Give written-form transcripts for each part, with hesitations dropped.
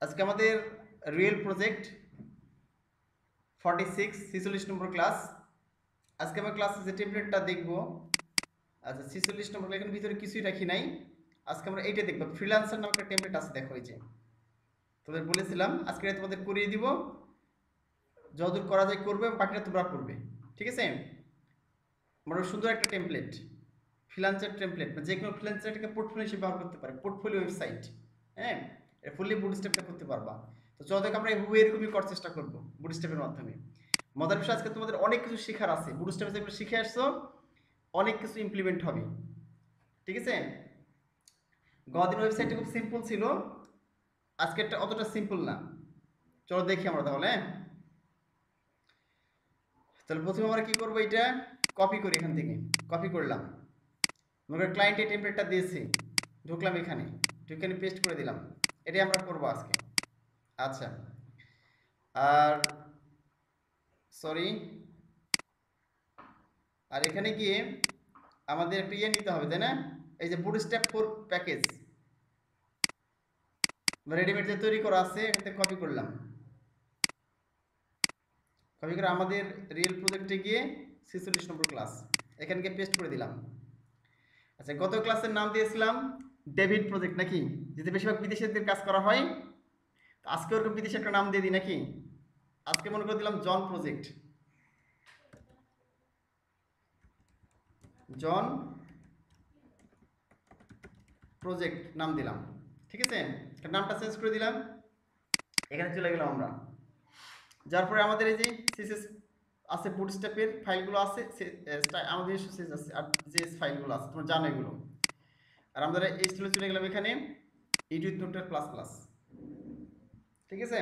আজকে আমাদের real project 46 নম্বর class. আজকে আমরা ক্লাসে যে টেমপ্লেটটা দেখব, আচ্ছা 46 নম্বর, এখানে ভিতরে কিছুই রাখি নাই। আজকে আমরা এইটা দেখব, ফ্রিল্যান্সার নামে একটা টেমপ্লেট আছে, দেখো এই যে তোদের বলেছিলাম আজকে তোমাদের করিয়ে দিব, যতদূর করা যায় করবে, বাকিটা তোমরা করবে, ঠিক আছে? মানে সুন্দর একটা টেমপ্লেট, ফ্রিল্যান্সার টেমপ্লেট, যে কোনো ফ্রিল্যান্সারটাকে পোর্টফোলিও হিসেবে ব্যবহার করতে পারে, পোর্টফোলিও ওয়েবসাইট, হ্যাঁ, ফুললি বুটস্ট্র্যাপটা করতে পারবা। তো চলো দেখো আমরা এরকমই করার চেষ্টা করবো বুটস্ট্র্যাপের মাধ্যমে। মজার বিষয়, আজকে তোমাদের অনেক কিছু শেখার আছে, বুটস্ট্র্যাপে যেগুলো শিখে আসছো অনেক কিছু ইমপ্লিমেন্ট হবে, ঠিক আছে? গতদিন ওয়েবসাইটটা খুব সিম্পল ছিল, আজকেরটা অতটা সিম্পল না। চলো দেখি আমরা তাহলে। তাহলে প্রথমে আমরা কি করবো, এটা কপি করি, এখান থেকে কপি করলাম, মনে ক্লায়েন্ট এই টেমপ্লেটটা দিয়েছি, ঢুকলাম এখানে, ঢুকে পেস্ট করে দিলাম। এটাই আমরা করবো আজকে। আচ্ছা, আর সরি, আর এখানে গিয়ে আমাদের একটা ইয়ে নিতে হবে, তাই না? এই যে বুটস্ট্র্যাপ 4 প্যাকেজ রেডিমেড যে তৈরি করা আছে, এখান থেকে কপি করলাম, কপি করে আমাদের রিয়েল প্রজেক্টে গিয়ে 46 নম্বর ক্লাস এখানে গিয়ে পেস্ট করে দিলাম। আচ্ছা, গত ক্লাসের নাম দিয়েছিলাম ডেভিড প্রজেক্ট, নাকি? যেতে বেশিরভাগ বিদেশিদের কাজ করা হয়, আজকে ওরকম বিদেশি একটা নাম দিয়ে দিই নাকি? আজকে মনে করে দিলাম জন প্রজেক্ট, জন প্রজেক্ট নাম দিলাম, ঠিক আছে? নামটা চেঞ্জ করে দিলাম, এখানে চলে গেলাম আমরা। যার পরে আমাদের এই যে সিএসএস আছে, বুটস্ট্র্যাপের ফাইলগুলো আছে, আমাদের সিএসএস আছে, আর যে ফাইলগুলো আছে তোমরা জানো এগুলো। আর আমরা এই স্টাইলে চলে গেলাম এখানে ইউটিউব নোটের প্লাস প্লাস, ঠিক আছে?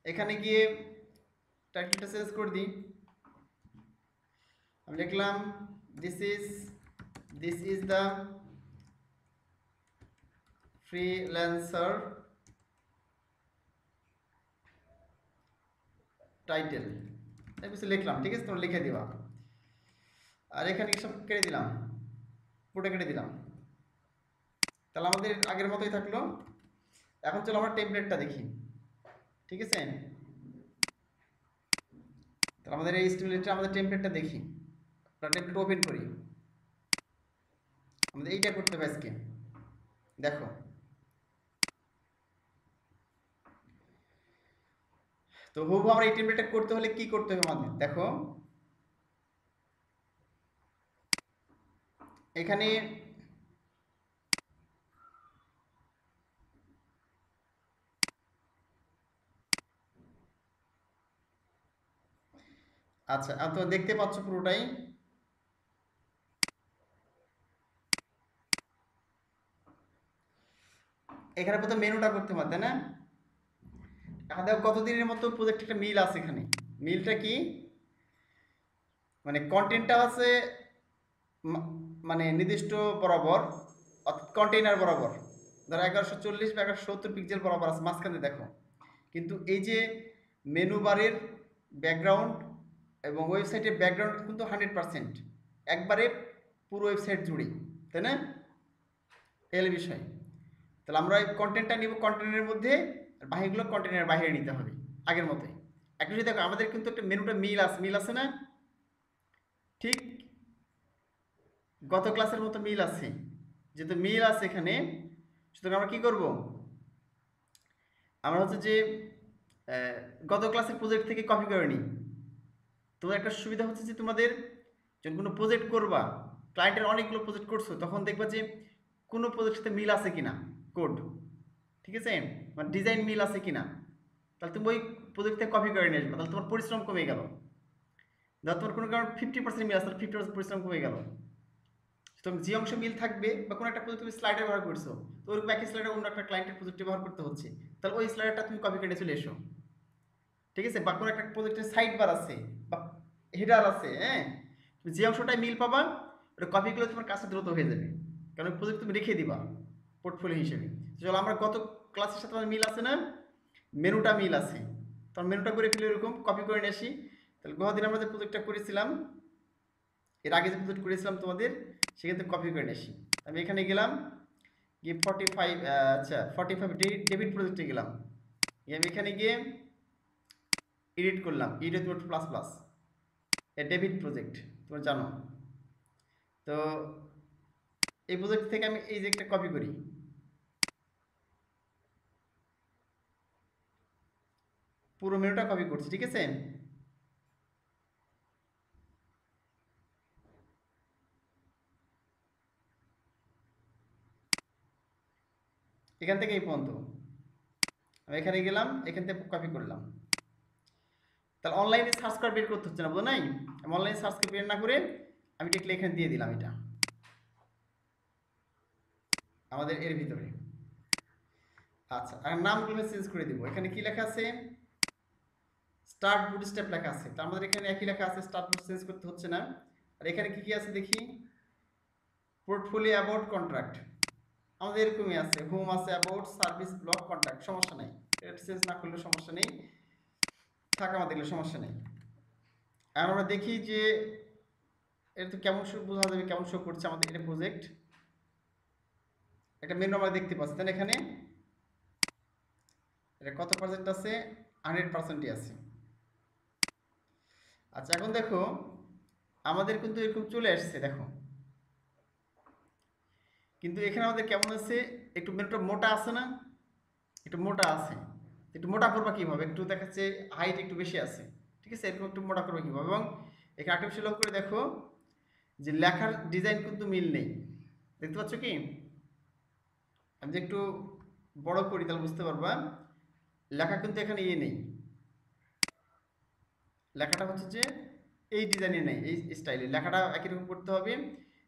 এখানে গিয়ে টাইটেলটা চেঞ্জ করে দিই, আমি লিখলাম this is the freelancer title, কিছু লিখলাম, ঠিক আছে? তোমরা লিখে দিবা। আর এখানে সব কেটে দিলাম, পুরোটা কেটে দিলাম, তাহলে আমাদের আগের মতোই থাকলো। এখন চলো আমরা টেমপ্লেটটা দেখি, ঠিক আছে? তাহলে আমাদের এই স্টিমুলেটর, আমাদের টেমপ্লেটটা দেখি, টেমপ্লেট ওপেন করি। আমাদের এইটা করতে হবে আজকে, দেখো। তো হুবহু আমরা এই টেমপ্লেটটা করতে হলে কি করতে হবে আমাদের, দেখো এখানে আচ্ছা, তো দেখতে পাচ্ছ পুরোটাই। এখানে প্রথম মেনুটা করতে হবে, তাই না? এখন দেখো কতদিনের মতো প্রজেক্ট একটা মিল আছে এখানে। মিলটা কি, মানে কন্টেন্টটা আছে মানে নির্দিষ্ট বরাবর, অর্থাৎ কন্টেইনার বরাবর, ধরো 1140 বা 1170 পিক্সেল বরাবর আছে মাঝখানে, দেখো। কিন্তু এই যে মেনু বারের ব্যাকগ্রাউন্ড এবং ওয়েবসাইটের ব্যাকগ্রাউন্ড কিন্তু 100% একবারে পুরো ওয়েবসাইট জুড়েই, তাই না? এই বিষয়। তাহলে আমরা এই কন্টেন্টটা নিব কন্টেন্টের মধ্যে, আর বাকিগুলো কন্টেন্টের বাইরে নিতে হবে আগের মতোই। একটা যদি দেখো আমাদের কিন্তু একটা মেনুটা মিল আছে না, ঠিক গত ক্লাসের মতো মিল আছে। যেহেতু মিল আছে এখানে, সুতরাং আমরা কি করব, আমরা হচ্ছে যে গত ক্লাসের প্রজেক্ট থেকে কপি করে নিই। তোমার একটা সুবিধা হচ্ছে যে তোমাদের যখন কোনো প্রজেক্ট করবা, ক্লায়েন্টের অনেকগুলো প্রজেক্ট করছো, তখন দেখবা যে কোনো প্রজেক্টের সাথে মিল আছে কিনা কোড, ঠিক আছে, মানে ডিজাইন মিল আছে কিনা। তাহলে তুমি ওই প্রজেক্ট থেকে কপি করে নিয়ে আসবে, তাহলে তোমার পরিশ্রম কমে গেল। ধর তোমার কোনো কারণ 50% মিল আছে, তাহলে 50% পরিশ্রম কমে গেল। তুমি যে অংশ মিল থাকবে, বা কোনো একটা প্রজেক্ট তুমি স্লাইডার ব্যবহার করছো, তো ওই একই স্লাইডার অন্য একটা ক্লায়েন্টের প্রজেক্টে ব্যবহার করতে হচ্ছে, তাহলে ওই স্লাইডারটা তুমি কপি করে চলে এসো, ঠিক আছে? বা কোনো একটা প্রজেক্টের সাইড বার আছে বা হেডার আছে, হ্যাঁ, যে অংশটায় মিল পাবা ওটা কপি করলে তোমার কাজটা দ্রুত হয়ে যাবে, কারণ প্রজেক্ট তুমি রেখে দিবা পোর্টফোলিও হিসেবে। চলো আমরা গত ক্লাসের সাথে আমাদের মিল আছে না, মেনুটা মিল আছে, তখন মেনুটা করে ফেলে এরকম কপি করে নিয়ে আসি। তাহলে গতদিন আমরা যে প্রজেক্টটা করেছিলাম, এর আগে যে প্রজেক্ট করেছিলাম তোমাদের, সেখান থেকে কপি করে নিয়ে আসি। আমি এখানে গেলাম, গিয়ে 45, আচ্ছা 45 ডেবিট প্রজেক্টে গেলাম, গিয়ে আমি এখানে গিয়ে এডিট করলাম, edit plus plus debit project, তোমরা জানো। তো এই প্রজেক্ট থেকে আমি এই যে একটা কপি করি, পুরো মেনুটা কপি করছি, ঠিক আছে। এখান থেকে এই পর্যন্ত আমি এখানে গেলাম, এখান থেকে কপি করলাম। তাহলে অনলাইনে সার্চ করে বের করতে হচ্ছে না, বুঝো নাই? আমি অনলাইনে সার্চ করে বের না করে আমি টেকলে এখানে দিয়ে দিলাম এটা আমাদের এর ভিতরে। আচ্ছা, আর নামগুলো চেঞ্জ করে দিব। এখানে কি লেখা আছে? স্টার্ট বুটস্ট্র্যাপ লেখা আছে, তো আমাদের এখানে একই লেখা আছে, স্টার্ট বুট চেঞ্জ করতে হচ্ছে না। আর এখানে কি কি আছে দেখি? পোর্টফোলিও অ্যাবাউট কন্ট্রাক্ট, আমাদের এরকমই আছে, হোম আছে, অ্যাবাউট, সার্ভিস, ব্লক, কন্ট্রাক্ট, সমস্যা নেই, এটা চেঞ্জ না করলে সমস্যা নেই, থাকা আমাদের দেখলে সমস্যা নেই। আর আমরা দেখি যে এটা তো কেমন শো বোঝা যাবে, কেমন শো করছে আমাদের এটা প্রজেক্ট। একটা মেনু আমরা দেখতে পাচ্ছি, তাহলে এখানে এটা কত পার্সেন্ট আছে? 100%ই আছে। আচ্ছা, এখন দেখো আমাদের কিন্তু এরকম চলে আসছে, দেখো। কিন্তু এখানে আমাদের কেমন আছে? একটু মেনুটা মোটা আছে না? একটু মোটা আছে। একটু মোটা করবা কিভাবে? একটু দেখাচ্ছে হাইট একটু বেশি আছে, ঠিক আছে, এরকম একটু মোটা করবা কিভাবে? এবং এখানে আর্টিফিশিয়াল করে দেখো যে লেখার ডিজাইন কিন্তু মিল নেই, দেখতে পাচ্ছ কি? আমি যে একটু বড় করি তাহলে বুঝতে পারবা, লেখা কিন্তু এখানে ইয়ে নেই, লেখাটা হচ্ছে যে এই ডিজাইনে নেই, এই স্টাইলে লেখাটা একই রকম করতে হবে,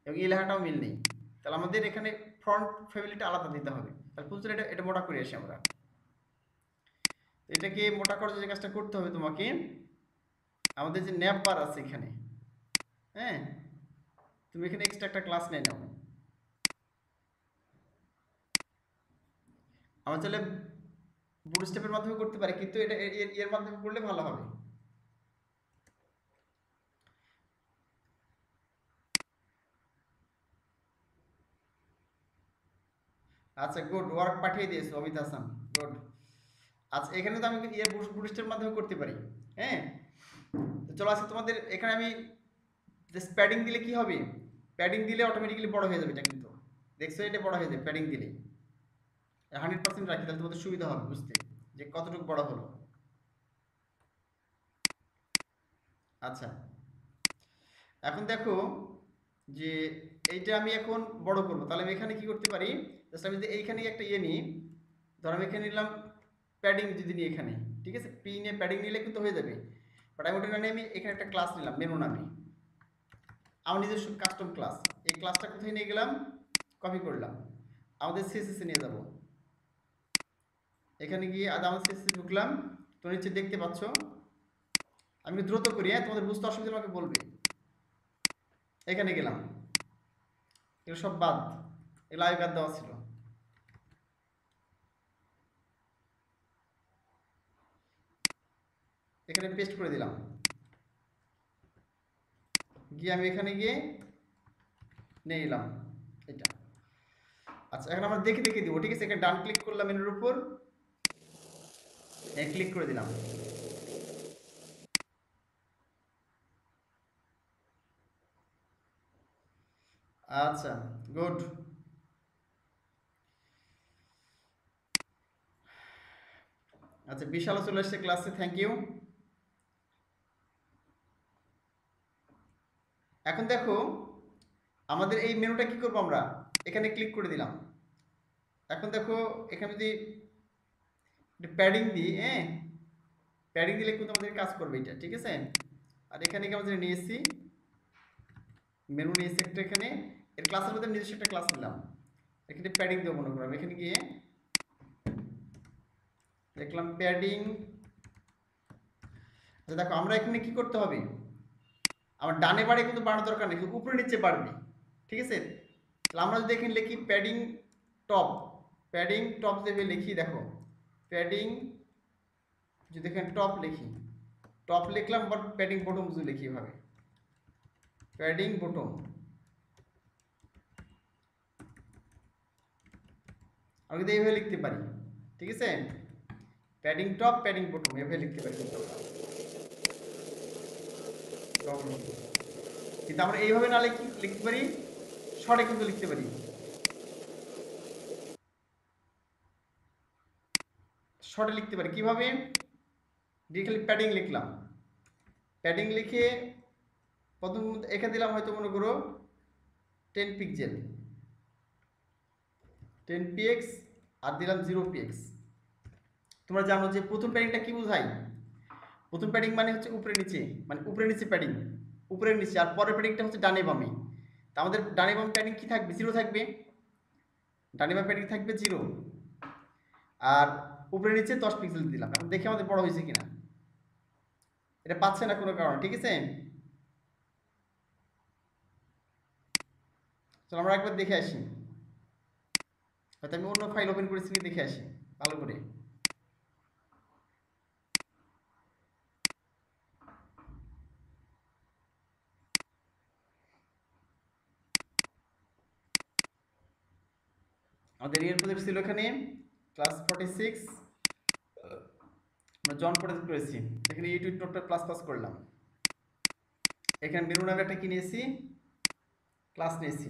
এবং এই লেখাটাও মিল নেই। তাহলে আমাদের এখানে ফ্রন্ট ফ্যামিলিটা আলাদা দিতে হবে। তাহলে প্রচুর এটা এটা মোটা করে আসি আমরা। এটাকে মোটা করার যে কাজটা করতে হবে তোমাকে, আমাদের যে ন্যাপ বার আছে এখানে, হ্যাঁ, তুমি এখানে এক্সট্রা একটা ক্লাস নিয়ে নাও। আমরা চাইলে বুটস্ট্র্যাপের মাধ্যমে করতে পারি, কিন্তু এটা এর মাধ্যমে করলে ভালো হবে। আচ্ছা, গুড ওয়ার্ক পাঠিয়ে দিয়েছো অমিত হাসান, গুড। আচ্ছা, এখানে তো আমি ইয়ে বুটস্ট্র্যাপের মাধ্যমে করতে পারি, হ্যাঁ। তো চলো আজকে তোমাদের এখানে আমি জাস্ট প্যাডিং দিলে কি হবে? প্যাডিং দিলে অটোমেটিক্যালি বড় হয়ে যাবে এটা, কিন্তু দেখছো এটা বড় হয়ে যাবে প্যাডিং দিলে। 100% রাখি, তাহলে তোমাদের সুবিধা হবে বুঝতে যে কতটুকু বড় হলো। আচ্ছা, এখন দেখো যে এইটা আমি এখন বড় করব, তাহলে আমি এখানে কি করতে পারি? জাস্ট আমি যদি এইখানে একটা ইয়ে নিই, ধর আমি এখানে নিলাম প্যাডিং, যদি নিই এখানে, ঠিক আছে, পি নিয়ে প্যাডিং নিলে কিন্তু হয়ে যাবে। বাট আমি ওটা না নিয়ে আমি এখানে একটা ক্লাস নিলাম মেনু নামে, আমার নিজস্ব কাস্টম ক্লাস। এই ক্লাসটা কোথায় নিয়ে গেলাম? কপি করলাম, আমাদের সিএসএস নিয়ে যাব। এখানে গিয়ে আজ আমাদের সিএসএস ঢুকলাম, তো নিচে দেখতে পাচ্ছ, আমি দ্রুত করি, হ্যাঁ, তোমাদের বুঝতে অসুবিধা আমাকে বলবে। এখানে গেলাম, এগুলো সব বাদ, এগুলো আগে বাদ দেওয়া ছিল। এখানে পেস্ট করে দিলাম, গিয়ে আমি এখানে গিয়ে নিয়ে এলাম এটা। আচ্ছা, এখন আমরা দেখে দেখে দিব, ঠিক আছে। এখানে ডান ক্লিক করলাম মেনুর উপর, ক্লিক করে দিলাম। আচ্ছা, গুড। আচ্ছা, বিশাল চলে এসছে ক্লাসে, থ্যাংক ইউ। এখন দেখো আমাদের এই মেনুটা কি করবো, আমরা এখানে ক্লিক করে দিলাম। এখন দেখো এখানে যদি প্যাডিং দিই, হ্যাঁ, প্যাডিং দিলে কিন্তু আমাদের কাজ করবে এটা, ঠিক আছে। আর এখানে কি আমাদের নিয়ে এসেছি মেনু, নিয়ে এসে একটা এখানে এর ক্লাসের মধ্যে নিজস্ব একটা ক্লাস নিলাম, এখানে প্যাডিং দেবো মনে করলাম। এখানে গিয়ে দেখলাম প্যাডিং। আচ্ছা দেখো, আমরা এখানে কি করতে হবে, আমার ডানে বাড়ে কিন্তু বাড়ানোর দরকার নেই, উপরে নিচে বাড়বে, ঠিক আছে। তাহলে আমরা যদি এখানে লিখি প্যাডিং টপ, প্যাডিং টপ দেবে লিখি, দেখো প্যাডিং, যদি এখানে টপ লিখি, টপ লিখলাম, বাট প্যাডিং বটম যদি লিখি এভাবে, প্যাডিং বটম, আমরা কিন্তু এইভাবে লিখতে পারি, ঠিক আছে? প্যাডিং টপ প্যাডিং বটম এভাবে লিখতে পারি কিন্তু আমরা কিন্তু আমরা এইভাবে না লিখতে পারি, শর্টে কিন্তু লিখতে পারি। শর্টে লিখতে পারি কিভাবে? ডিরেক্টলি প্যাডিং লিখলাম, প্যাডিং লিখে প্রথম এখানে দিলাম হয়তো মনে করো 10 পিক্সেল 10 px আর দিলাম 0 px। তোমরা জানো যে প্রথম প্যাডিংটা কি বোঝায়? প্রথম প্যাডিং মানে হচ্ছে উপরে নিচে, মানে উপরে নিচে প্যাডিং, উপরে নিচে, আর পরের প্যাডিংটা হচ্ছে ডানে বামে। তা আমাদের ডানে বাম প্যাডিং কি থাকবে? 0 থাকবে, ডানে বাম প্যাডিং থাকবে 0, আর উপরে নিচে 10 পিক্সেল দিলাম। এখন দেখি আমাদের বড় হয়েছে কিনা, এটা পাচ্ছে না কোনো কারণে, ঠিক আছে? চলো আমরা একবার দেখে আসি, হয়তো আমি অন্য ফাইল ওপেন করেছি, দেখে আসি ভালো করে। আমাদের রিয়েল প্রজেক্ট ছিল এখানে ক্লাস 46, আমরা জন প্রজেক্ট করেছি। এখানে ইউটিউব নোটটা প্লাস প্লাস করলাম, এখানে মেরু নামে একটা কি নিয়েছি, ক্লাস নিয়েছি।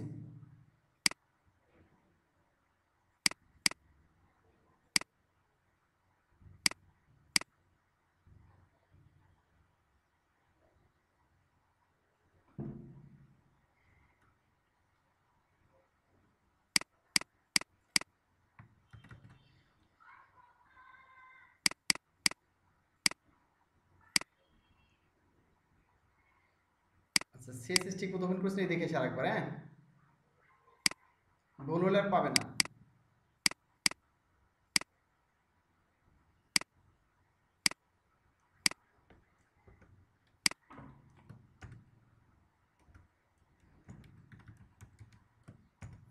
আচ্ছা সিএসএস ঠিক মতো ওপেন করেছি, দেখে এসে আরেকবার, হ্যাঁ ভুল হলে আর পাবে না।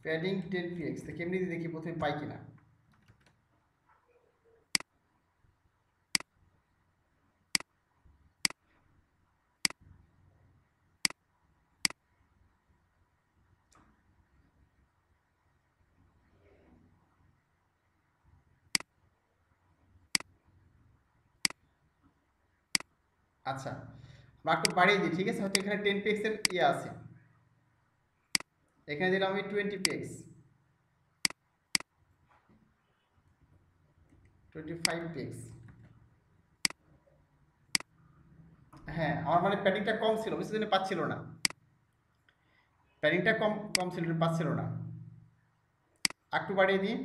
প্যাডিং 10 px তো কেমনি দেখি প্রথমে পাই কিনা। আচ্ছা আমরা একটু বাড়িয়ে দিই, ঠিক আছে? হয়তো এখানে 10 px এর ইয়ে আছে, এখানে দিলাম আমি 20 px, 25 px। হ্যাঁ আমার মানে প্যাডিংটা কম ছিল, বুঝতে জন্য পাচ্ছিল না, প্যাডিংটা কম কম ছিল, পাচ্ছিল না। একটু বাড়িয়ে দিই।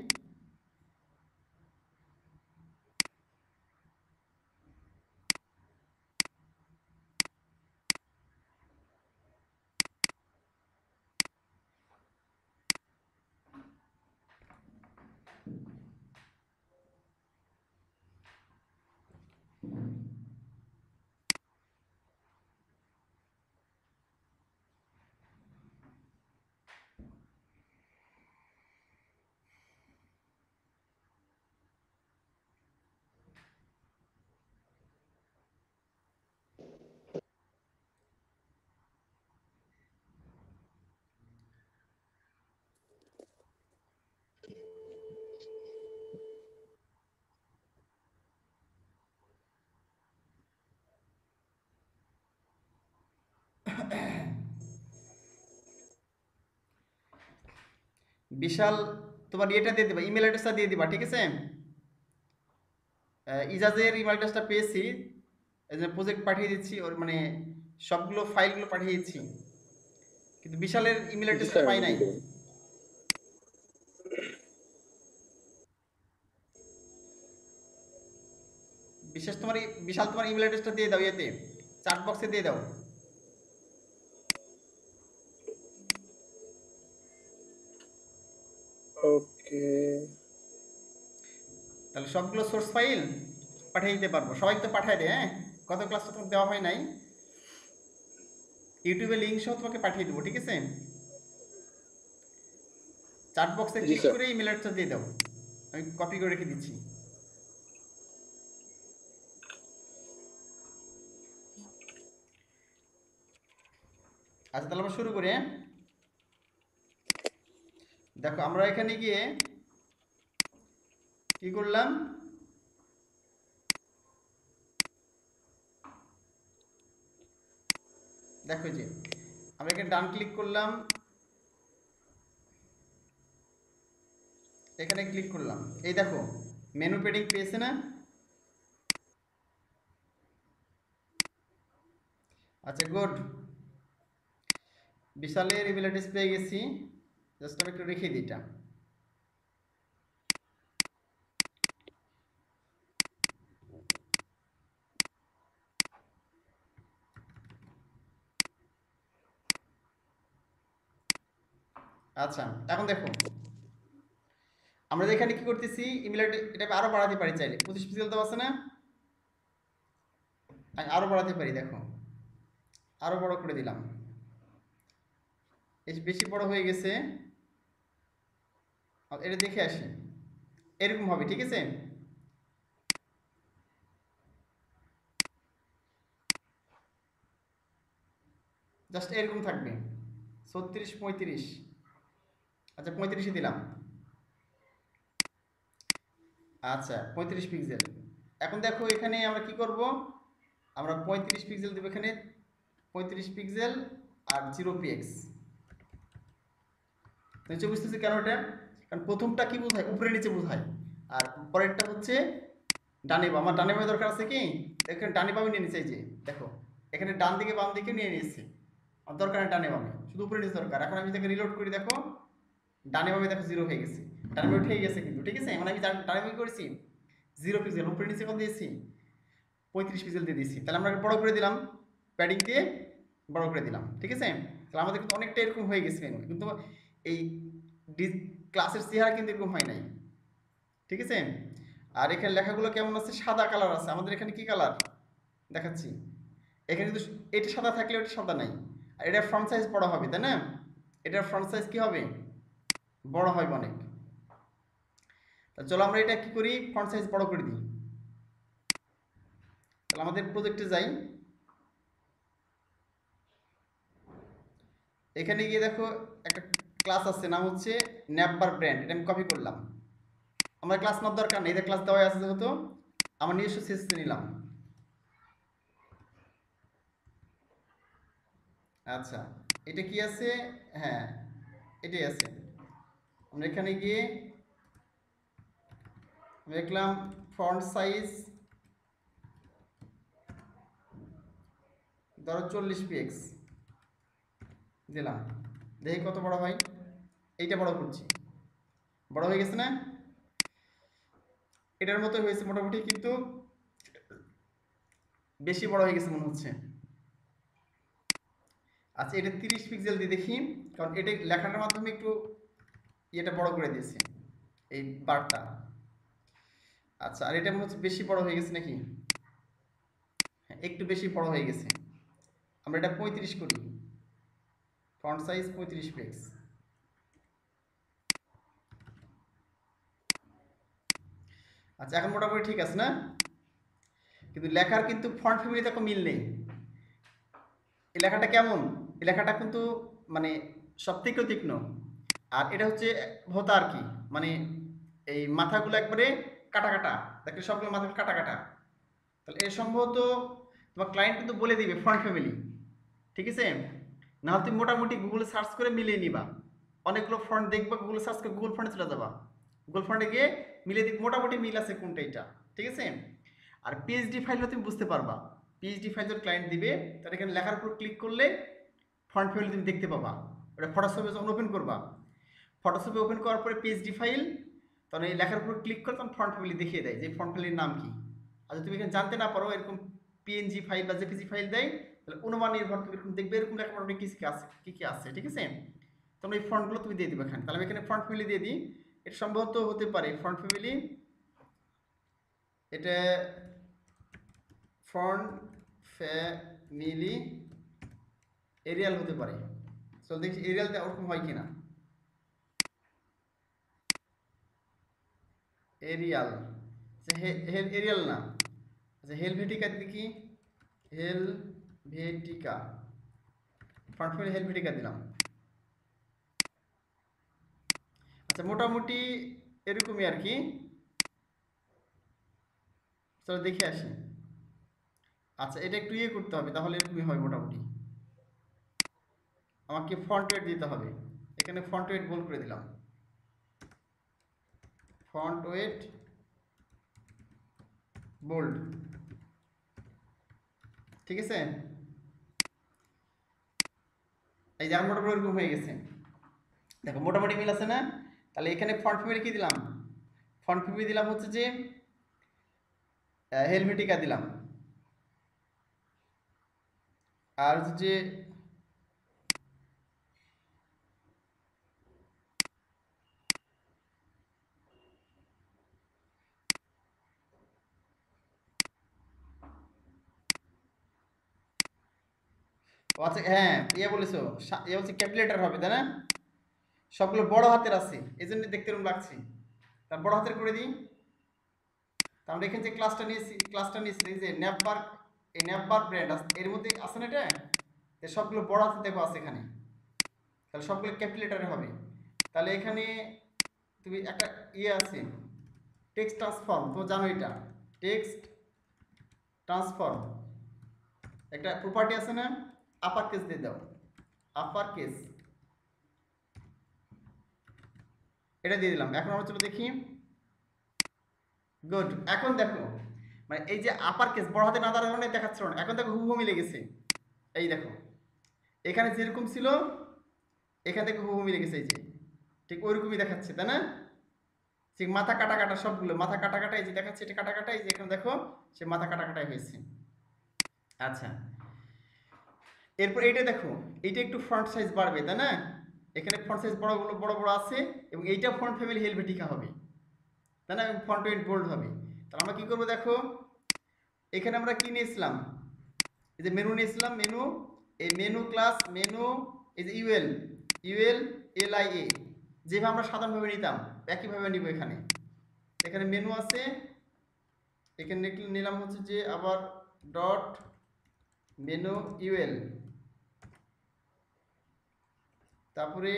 বিশাল তোমার ইয়েটা দিয়ে দিবা, ইমেল অ্যাড্রেসটা দিয়ে দিবা, ঠিক আছে? ইজাজের ইমেল অ্যাড্রেসটা পেয়েছি, এই যে প্রজেক্ট পাঠিয়ে দিচ্ছি, ওর মানে সবগুলো ফাইলগুলো পাঠিয়ে দিচ্ছি, কিন্তু বিশালের ইমেল জি অ্যাড্রেসটা স্যার, পাই আমি নাই। দিয়ে দেবেন। বিশেষ তোমার বিশাল তোমার ইমেল অ্যাড্রেসটা দিয়ে দাও, ইয়েতে চ্যাট বক্সে দিয়ে দাও। ওকে। তাহলে সবগুলো সোর্স ফাইল পাঠিয়ে দিতে পারবো, সবাইকে তো পাঠিয়ে দে, হ্যাঁ? গত ক্লাসটা তোমাকে দেওয়া হয় নাই, ইউটিউবে লিঙ্ক সহ তোমাকে পাঠিয়ে দেবো, ঠিক আছে? চ্যাট বক্সে জি ক্লিক স্যার। করে ইমেল অ্যাড্রেসটা দিয়ে দাও, আমি কপি করে রেখে দিচ্ছি। আচ্ছা তাহলে আমরা শুরু করি, হ্যাঁ? দেখো আমরা এখানে গিয়ে কি করলাম, দেখো যে আমরা এখানে ডান ক্লিক করলাম, এখানে ক্লিক করলাম, এই দেখো মেনু প্যাডিং পেয়েছে না? আচ্ছা গুড, বিশালের ইমেল অ্যাড্রেস পেয়ে গেছি। জাস্ট আমি একটু রেখে দিই এটা। আচ্ছা এখন দেখো আমরা এখানে কি করতেছি, ইমেল অ্যাড্রেস এটা আরো বাড়াতে পারি চাইলে, 25 পিক্সেল তো আছে না, আমি আরো বাড়াতে পারি, দেখো আরো বড় করে দিলাম, বেশি বড় হয়ে গেছে, এটা দেখে আসি, এরকম হবে ঠিক আছে। জাস্ট এরকম থাকবে 36 35, আচ্ছা 35-এ দিলাম, আচ্ছা 35 পিক্সেল। এখন দেখো এখানে আমরা কি করব, আমরা 35 পিক্সেল দেবো এখানে, 35 পিক্সেল আর 0px। নিচে বুঝতেছি কেন এটা, কারণ প্রথমটা কি বোঝায়, উপরে নিচে বোঝায়, আর পরেরটা হচ্ছে ডানে বাম। আমার ডানে বামে দরকার আছে কি, এখানে ডানে বামে নিয়ে নিচ্ছে, এই যে দেখো এখানে ডান দিকে বাম দিকে নিয়ে নিয়েছি, আমার দরকার নেই ডানে বামে, শুধু উপরে নিচে দরকার। এখন আমি তাকে রিলোড করি, দেখো ডানে বামে দেখো 0 হয়ে গেছে, ডানে বামে উঠে গেছে কিন্তু, ঠিক আছে। মানে আমি ডানে বামে করেছি 0 পিক্সেল, উপরে নিচে কত দিয়েছি 35 পিক্সেল দিয়ে দিয়েছি, তাহলে আমরা বড় করে দিলাম, প্যাডিং দিয়ে বড় করে দিলাম, ঠিক আছে। তাহলে আমাদের কিন্তু অনেকটা এরকম হয়ে গেছে মেনু, কিন্তু এই ক্লাসের চেহারা কিন্তু এরকম হয় নাই, ঠিক আছে। আর এখানে লেখাগুলো কেমন আছে, সাদা কালার আছে, আমাদের এখানে কি কালার দেখাচ্ছি, এখানে কিন্তু এটা সাদা থাকলে ওটা সাদা নাই, আর এটা ফ্রন্ট সাইজ বড় হবে, তাই না, এটার ফ্রন্ট সাইজ কি হবে, বড় হয় অনেক। তা চলো আমরা এটা কি করি, ফ্রন্ট সাইজ বড় করে দিই। তাহলে আমাদের প্রজেক্টে যাই, এখানে গিয়ে দেখো একটা ক্লাস আছে, নাম হচ্ছে ন্যাপবার ব্র্যান্ড, এটা আমি কপি করলাম। আমার ক্লাস নেওয়ার দরকার নেই, এটা ক্লাস দেওয়া আছে যেহেতু, আমার নিজস্ব সিএসএস নিলাম। আচ্ছা এটা কি আছে, হ্যাঁ এটাই আছে। আমরা এখানে গিয়ে দেখলাম ফন্ট সাইজ ধরো 40px দিলাম, দেখি কত বড় হয়, এইটা বড় করছি, বড় হয়ে গেছে না, এটার মতো হয়েছে মোটামুটি, কিন্তু বেশি বড় হয়ে গেছে মনে হচ্ছে। আচ্ছা এটা 30 পিক্সেল দিয়ে দেখি, কারণ এটা লেখাটার মাধ্যমে একটু এটা বড় করে দিয়েছে এই বারটা। আচ্ছা আর এটা মনে হচ্ছে বেশি বড় হয়ে গেছে নাকি, হ্যাঁ একটু বেশি বড় হয়ে গেছে, আমরা এটা 35 করি, ফন্ট সাইজ 35px। আচ্ছা এখন মোটামুটি ঠিক আছে না, কিন্তু লেখার কিন্তু ফন্ট ফ্যামিলিতে কোনো মিল নেই। এই লেখাটা কেমন, এই লেখাটা কিন্তু মানে সব তীক্ষ্ণ তীক্ষ্ণ, আর এটা হচ্ছে ভোতা আর কি, মানে এই মাথাগুলো একবারে কাটা কাটা, দেখলে সবগুলো মাথা কাটা কাটা। তাহলে এর সম্ভবত তোমার ক্লায়েন্ট কিন্তু বলে দিবে ফন্ট ফ্যামিলি, ঠিক আছে। না হলে তুমি মোটামুটি গুগলে সার্চ করে মিলিয়ে নিবা, অনেকগুলো ফন্ট দেখবা, গুগলে সার্চ করে গুগল ফন্টে চলে যাবা, গুগল ফন্টে গিয়ে মিলিয়ে দিক মোটামুটি মিল আছে কোনটা এটা, ঠিক আছে। আর পিএইচডি ফাইলও তুমি বুঝতে পারবা, পিএইচডি ফাইল যখন ক্লায়েন্ট দিবে তাহলে এখানে লেখার উপর ক্লিক করলে ফন্ট ফ্যামিলি তুমি দেখতে পাবা, ওটা ফটোশপে যখন ওপেন করবা, ফটোশপে ওপেন করার পরে পিএইচডি ফাইল, তখন এই লেখার উপর ক্লিক করে তখন ফন্ট ফ্যামিলি দেখিয়ে দেয় যে ফন্ট ফ্যামিলির নাম কি। আর যদি তুমি এখানে জানতে না পারো, এরকম পিএনজি ফাইল বা জেপিজি ফাইল দেয়, তাহলে অনুমান নির্ভর তুমি এরকম দেখবে, এরকম লেখা মোটামুটি কি আছে, কি আছে, ঠিক আছে। তখন এই ফন্টগুলো তুমি দিয়ে দিবে এখানে, তাহলে আমি এখানে ফন্ট ফ্যামিলি দিয়ে দিই, এটা সম্ভবত হতে পারে ফন্ট ফ্যামিলি, এটা ফন্ট ফ্যামিলি এরিয়াল হতে পারে। চল দেখি এরিয়ালটা ওরকম হয় কিনা, এরিয়াল, এরিয়াল না, আচ্ছা হেলভেটিকা দেখি, হেলভেটিকা, ফ্রন্ট ফ্যামিলি হেলভেটিকা দিলাম। আচ্ছা মোটামুটি এরকমই আর কি, চলো দেখে আসি। আচ্ছা, এটা একটু ইয়ে করতে হবে, তাহলে এরকমই হয় মোটামুটি। আমাকে ফন্ট ওয়েট দিতে হবে। এখানে ফন্ট ওয়েট বোল্ড করে দিলাম, ফন্ট ওয়েট বোল্ড, ঠিক আছে। এই যে আমার মোটামুটি এরকম হয়ে গেছে, দেখো মোটামুটি মিল আছে না। তাহলে এখানে ফন্ট ফ্যামিলি কি দিলাম, ফন্ট ফ্যামিলি দিলাম হচ্ছে যে হেলভেটিকা দিলাম, আর যে আচ্ছা হ্যাঁ ইয়ে বলেছো, ইয়ে হচ্ছে ক্যালকুলেটর হবে তাই না, সবগুলো বড় হাতের আছে এই জন্য দেখতে এরকম লাগছে। তার বড় হাতের করে দিই। তার আমরা এখানে যে ক্লাসটা নিয়েছি এই যে ন্যাপবার, এই ন্যাপবার ব্র্যান্ড আছে এর মধ্যে আছে না এটা, সবগুলো বড় হাতে দেখো আছে এখানে, তাহলে সবগুলো ক্যালকুলেটরে হবে। তাহলে এখানে তুমি একটা ইয়ে আছে টেক্সট ট্রান্সফর্ম, তো জানো এটা টেক্সট ট্রান্সফর্ম একটা প্রপার্টি আছে না, আপার কেস দিয়ে দাও, আপার কেস এটা দিয়ে দিলাম। এখন আমরা চলো দেখি, গুড। এখন দেখো মানে এই যে আপার কেস বড় হাতে না দেওয়ার কারণে দেখাচ্ছিল না, এখন দেখো হুবহু মিলে গেছে। এই দেখো এখানে যেরকম ছিল এখান থেকে হুবহু মিলে গেছে, এই যে ঠিক ওইরকমই দেখাচ্ছে তাই না। ঠিক মাথা কাটা কাটা, সবগুলো মাথা কাটা কাটা এই যে দেখাচ্ছে, এটা কাটা কাটা, এই যে এখানে দেখো সে মাথা কাটা কাটাই হয়েছে। আচ্ছা, এরপর এইটা দেখো, এইটা একটু ফ্রন্ট সাইজ বাড়বে তাই না, এখানে ফ্রন্ট সাইজ বড়গুলো বড় বড় আছে, এবং এইটা ফ্রন্ট ফ্যামিলি হেলভেটিকা হবে তাই না, এবং ফন্ট ওয়েট বোল্ড হবে। তাহলে আমরা কি করবো দেখো, এখানে আমরা কি নিয়েছিলাম, এই যে মেনু নিয়েছিলাম, মেনু, এই মেনু ক্লাস মেনু, এই যে UL, UL L I A, যেভাবে আমরা সাধারণভাবে নিতাম একইভাবে নিব। এখানে এখানে মেনু আছে, এখানে নিলাম হচ্ছে যে আবার ডট মেনু ইউএল, তারপরে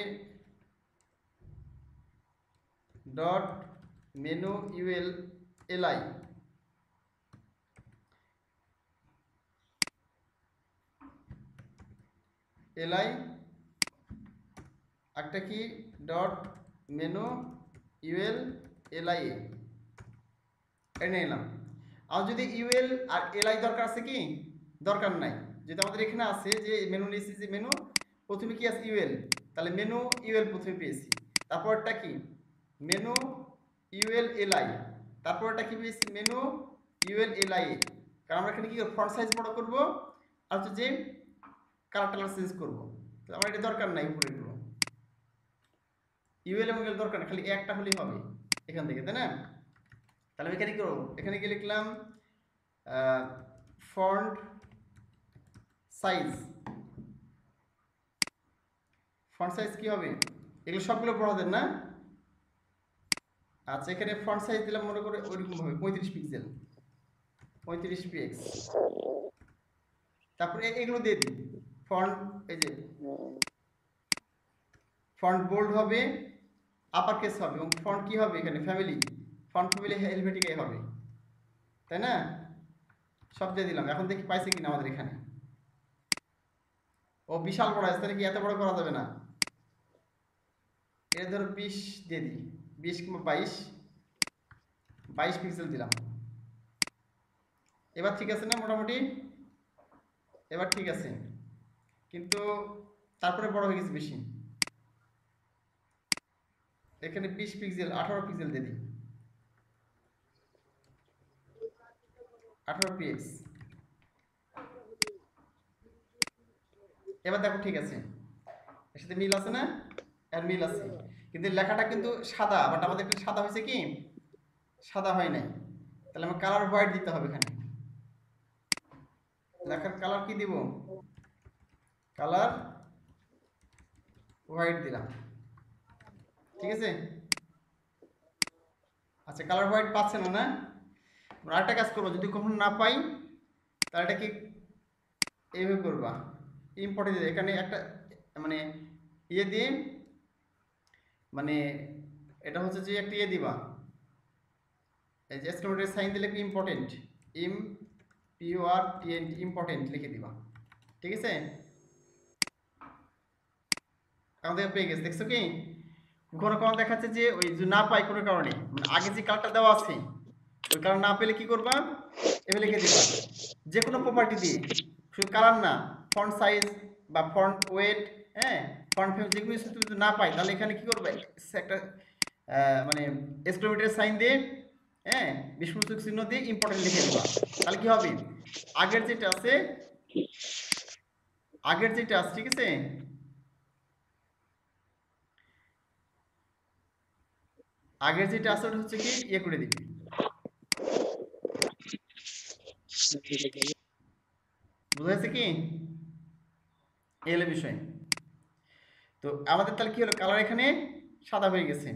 dot menu UL LI, LI একটা কি ডট মেনু ইউএল এলআই এনে নিলাম। আর যদি ইউএল আর এলআই দরকার আছে কি, দরকার নাই, যেটা আমাদের এখানে আছে যে মেনু নিয়েছি, যে মেনু প্রথমে কি আছে ইউএল, তাহলে মেনু ইউএল প্রথমে পেয়েছি, তারপরটা কি মেনু ইউএল এলআই, তারপরটা কি পেয়েছি মেনু ইউএল এলআই, কারণ আমরা এখানে কি ফন্ট সাইজ বড় করব আর হচ্ছে যে কালার টালার চেঞ্জ করবো, তো আমার এটা দরকার নাই উপরেগুলো, ইউএল এবং এল দরকার না, খালি একটা হলেই হবে এখান থেকে তাই না। তাহলে আমি এখানে কি করবো, এখানে গিয়ে লিখলাম ফন্ট সাইজ, ফন্ট সাইজ কি হবে, এগুলো সবগুলো বড় হাতের না। আচ্ছা, এখানে ফন্ট সাইজ দিলাম মনে করে ওইরকম হবে 35 পিক্সেল, 35 পিক্স। তারপরে এগুলো দিয়ে দিই ফন্ট, এই যে ফন্ট বোল্ড হবে, আপার কেস হবে, এবং ফন্ট কি হবে এখানে ফ্যামিলি, ফন্ট ফ্যামিলি হেলভেটিকাই হবে তাই না। সব দিয়ে দিলাম। এখন দেখি পাইছে কিনা আমাদের এখানে, ও বিশাল বড় আছে, তাহলে কি এত বড় করা যাবে না, এটা ধরো 20 দিয়ে দিই, 20 কিংবা 22, 22 পিক্সেল দিলাম। এবার ঠিক আছে না মোটামুটি, এবার ঠিক আছে, কিন্তু তারপরে বড় হয়ে গেছে বেশি, এখানে 20 পিক্সেল 18 পিক্সেল দিয়ে দিই, 18 পিক্স। এবার দেখো ঠিক আছে, এর সাথে মিল আছে না, আর মিল আছে, কিন্তু লেখাটা কিন্তু সাদা, বাট আমাদের এখানে সাদা হয়েছে কি, সাদা হয় নাই, তাহলে আমার কালার হোয়াইট দিতে হবে এখানে, লেখার কালার কি দিব, কালার হোয়াইট দিলাম, ঠিক আছে। আচ্ছা, কালার হোয়াইট পাচ্ছে না না, আমরা আরেকটা কাজ করবো, যদি কখনো না পাই তাহলে এটা কি এইভাবে করবা, ইম্পোর্টে দিয়ে এখানে একটা মানে ইয়ে দিয়ে, মানে এটা হচ্ছে যে একটা ইয়ে দিবা, এই যে এক্সক্লেমেটরি সাইন দিলে কি ইম্পর্টেন্ট, ইম্পোর্টেন্ট ইম্পর্টেন্ট লিখে দিবা, ঠিক আছে? আমাদের পেয়ে গেছে, দেখছো কি? কোনো কোনো দেখাচ্ছে যে ওই যে না পাই কোনো কারণে, মানে আগে যে কালারটা দেওয়া আছে ওই কালার না পেলে কি করবা, এভাবে লিখে দিবা যে কোনো প্রপার্টি দিয়ে, শুধু কালার না, ফন্ট সাইজ বা ফন্ট ওয়েট, হ্যাঁ, ফন্ট ফেম যেগুলো তুমি যদি না পাই তাহলে এখানে কি করবে, একটা মানে এক্সক্লেমেটর সাইন দিয়ে, হ্যাঁ, বিস্ময়সূচক চিহ্ন দিয়ে ইম্পর্টেন্ট লিখে দিবা। তাহলে কি হবে, আগের যেটা আছে, আগের যেটা আছে, ঠিক আছে, আগের যেটা আছে ওটা হচ্ছে কি ইয়ে করে দিবি, বুঝা যাচ্ছে কি, এই হলো বিষয়। তো আমাদের তাহলে কি হলো, কালার এখানে সাদা হয়ে গেছে,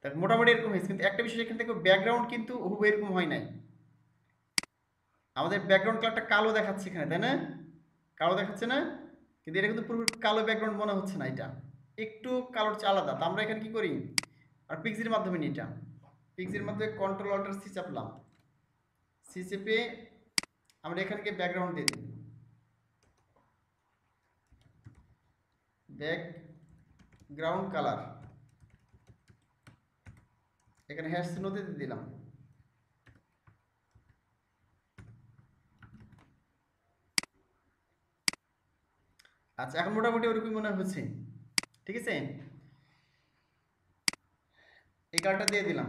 তার মোটামুটি এরকম হয়েছে, কিন্তু একটা বিষয় এখানে থেকে ব্যাকগ্রাউন্ড কিন্তু হুবহু এরকম হয় নাই, আমাদের ব্যাকগ্রাউন্ড কালারটা কালো দেখাচ্ছে এখানে, তাই না? কালো দেখাচ্ছে না, কিন্তু এটা কিন্তু পুরো কালো ব্যাকগ্রাউন্ড মনে হচ্ছে না, এটা একটু কালোর চেয়ে আলাদা। তো আমরা এখানে কি করি, আর পিক্সির মাধ্যমে নিই, এটা পিক্সির মাধ্যমে কন্ট্রোল অল্টার সি চাপলাম, সি চেপে আমরা এখানকে ব্যাকগ্রাউন্ড দিয়ে দিই, ব্যাকগ্রাউন্ড কালার, এখানে হ্যাশ চিহ্ন দিয়ে দিলাম। আচ্ছা, এখন মোটামুটি ওরকম মনে হচ্ছে, ঠিক আছে, এই কালারটা দিয়ে দিলাম।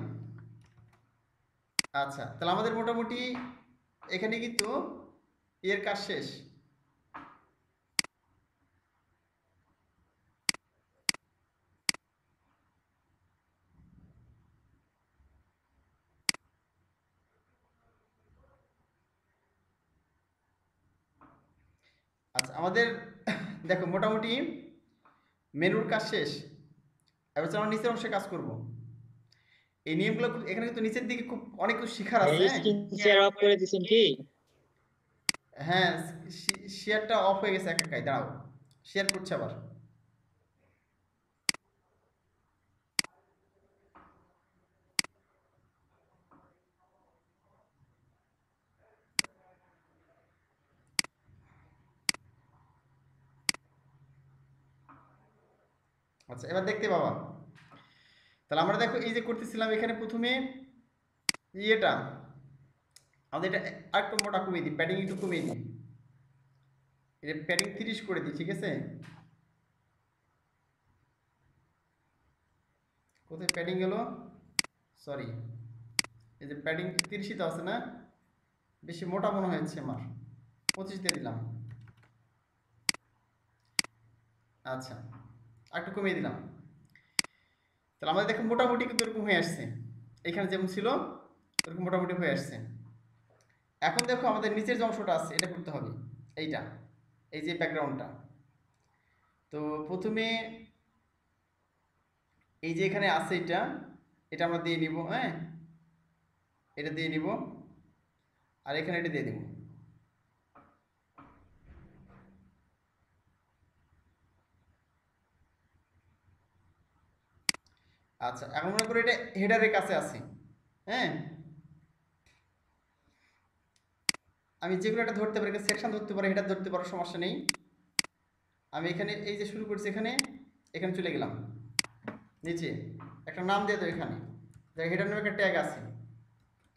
আচ্ছা, তাহলে আমাদের মোটামুটি এখানে কিন্তু এর কাজ শেষ। আচ্ছা, আমাদের দেখো মোটামুটি মেনুর কাজ শেষ, এবার আমরা নিচের অংশে কাজ করব। এই নিয়মগুলো এখানে কিন্তু নিচের দিকে খুব অনেক কিছু শেখার আছে, হ্যাঁ। স্ক্রিন শেয়ার অফ করে দিছেন কি? হ্যাঁ, শেয়ারটা অফ হয়ে গেছে একাই, দাঁড়াও, শেয়ার করছে আবার। আচ্ছা, এবার দেখতে পাবা। তাহলে আমরা দেখো এই যে করতেছিলাম, এখানে প্রথমে ইয়েটা আমাদের এটা আরেকটু মোটা কমিয়ে দিই, প্যাডিং একটু কমিয়ে দিই, এটা প্যাডিং 30 করে দিই, ঠিক আছে? কোথায় প্যাডিং গেল, সরি, এই যে প্যাডিং 30ই তো আছে না, বেশি মোটা মনে হয়েছে আমার, 25 দিয়ে দিলাম। আচ্ছা, আরেকটু কমিয়ে দিলাম। তাহলে আমাদের দেখো মোটামুটি কিন্তু এরকম হয়ে আসছে, এখানে যেমন ছিল এরকম মোটামুটি হয়ে আসছে। এখন দেখো আমাদের নিচের যে অংশটা আছে এটা করতে হবে, এইটা, এই যে ব্যাকগ্রাউন্ডটা। তো প্রথমে এই যে এখানে আছে এটা, এটা আমরা দিয়ে নিব, হ্যাঁ, এটা দিয়ে নিব, আর এখানে এটা দিয়ে দেব। আচ্ছা, এখন মনে করি এটা হেডারের কাছে আছে, হ্যাঁ, আমি যেগুলো একটা ধরতে পারি, সেকশন ধরতে পারি, হেডার ধরতে পারো, সমস্যা নেই। আমি এখানে এই যে শুরু করছি, এখানে এখানে চলে গেলাম, নিচে একটা নাম দিয়ে দাও, এখানে হেডার নামে একটা ট্যাগ আছে,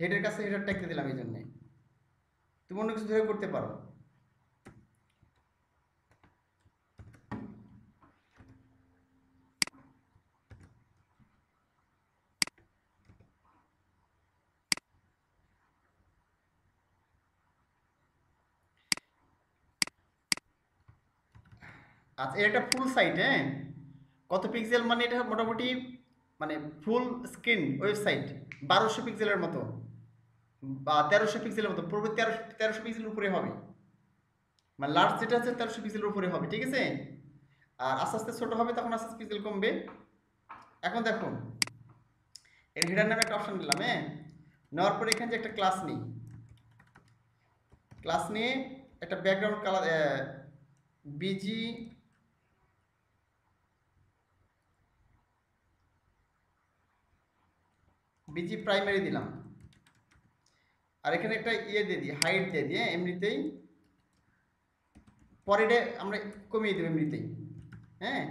হেডের কাছে হেডার ট্যাগ দিয়ে দিলাম, এই জন্যে তুমি অন্য কিছু ধরে করতে পারো। আচ্ছা, এটা একটা ফুল সাইট, হ্যাঁ, কত পিক্সেল, মানে এটা মোটামুটি মানে ফুল স্ক্রিন ওয়েবসাইট 1200 পিক্সেলের মতো বা 1300 পিক্সেলের মতো, পুরো 1300 পিক্সেলের উপরে হবে, মানে লার্জ যেটা আছে 1300 পিক্সেলের উপরে হবে, ঠিক আছে? আর আস্তে আস্তে ছোট হবে, তখন আস্তে আস্তে পিক্সেল কমবে। এখন দেখো এর হেডার নামে একটা অপশন দিলাম, হ্যাঁ, নেওয়ার পরে এখানে যে একটা ক্লাস নিই, ক্লাস নিয়ে একটা background colour busy busy primary দিলাম, আর এখানে একটা ইয়ে দিয়ে দিই, হাইট দিয়ে দিই, এমনিতেই পরেরটা আমরা কমিয়ে দেবো এমনিতেই। হ্যাঁ,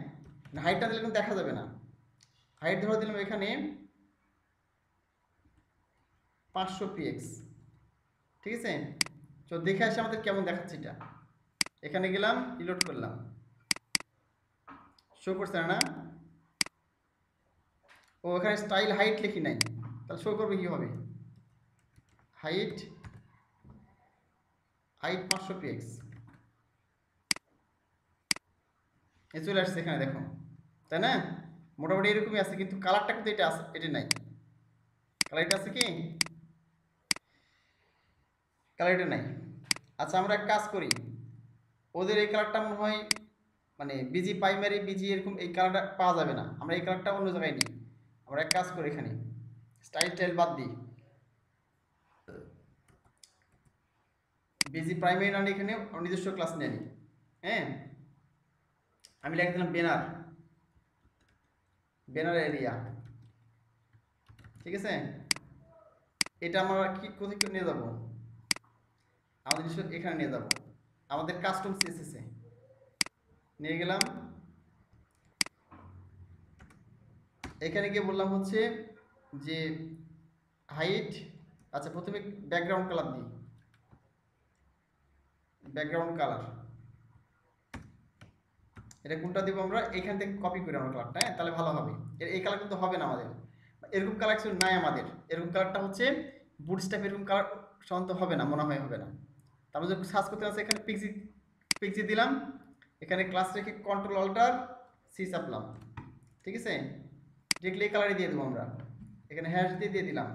হাইটটা দিলে কিন্তু দেখা যাবে না। হাইট ধরে দিলাম এখানে 500 px, ঠিক আছে। তো দেখে আসে আমাদের কেমন দেখাচ্ছে এটা। এখানে গেলাম, রিলোড করলাম, শো করছে না? ও এখানে স্টাইল হাইট লিখি নাই, তাহলে শো করবে কি হবে? হাইট 500 px এ চলে আসছে এখানে, দেখো, তাই না? মোটামুটি এরকমই আছে, কিন্তু কালারটা কিন্তু এটা আছে, এটা নাই। কালার এটা আছে কি? কালার এটা নাই। আচ্ছা, আমরা এক কাজ করি, ওদের এই কালারটা মনে হয় মানে বিজি প্রাইমারি, বিজি এরকম এই কালারটা পাওয়া যাবে না, আমরা এই কালারটা অন্য জায়গায় নিই। আমরা এক কাজ করি, এখানে স্টাইল বাদ দিই, বিজি প্রাইমারি না নিয়ে এখানে নিজস্ব ক্লাস নিয়ে নিই। হ্যাঁ, আমি লিখে দিলাম ব্যানার এরিয়া, ঠিক আছে। এটা আমরা কি কোথায় নিয়ে যাব? আমাদের নিজস্ব এখানে নিয়ে যাব, আমাদের কাস্টম সিএসএস এ নিয়ে গেলাম। এখানে গিয়ে বললাম হচ্ছে যে হাইট, আচ্ছা প্রথমে ব্যাকগ্রাউন্ড কালার দিই, ব্যাকগ্রাউন্ড কালার এটা কোনটা দিব? আমরা এখান থেকে কপি করি আমরা কালারটা, হ্যাঁ, তাহলে ভালো হবে। এই কালার কিন্তু হবে না আমাদের, এরকম কালার কিছু নাই আমাদের। এরকম কালারটা হচ্ছে বুটস্ট্র্যাপ, এরকম কালার সাধারণত হবে না, মনে হয় হবে না। তারপর যখন সার্চ করতে আছে, এখানে পিক্সি দিলাম, এখানে ক্লাস রেখে কন্ট্রোল অল্টার সি চাপলাম, ঠিক আছে। দেখলে এই কালারই দিয়ে দেবো আমরা, এখানে হ্যাশ দিয়ে দিলাম।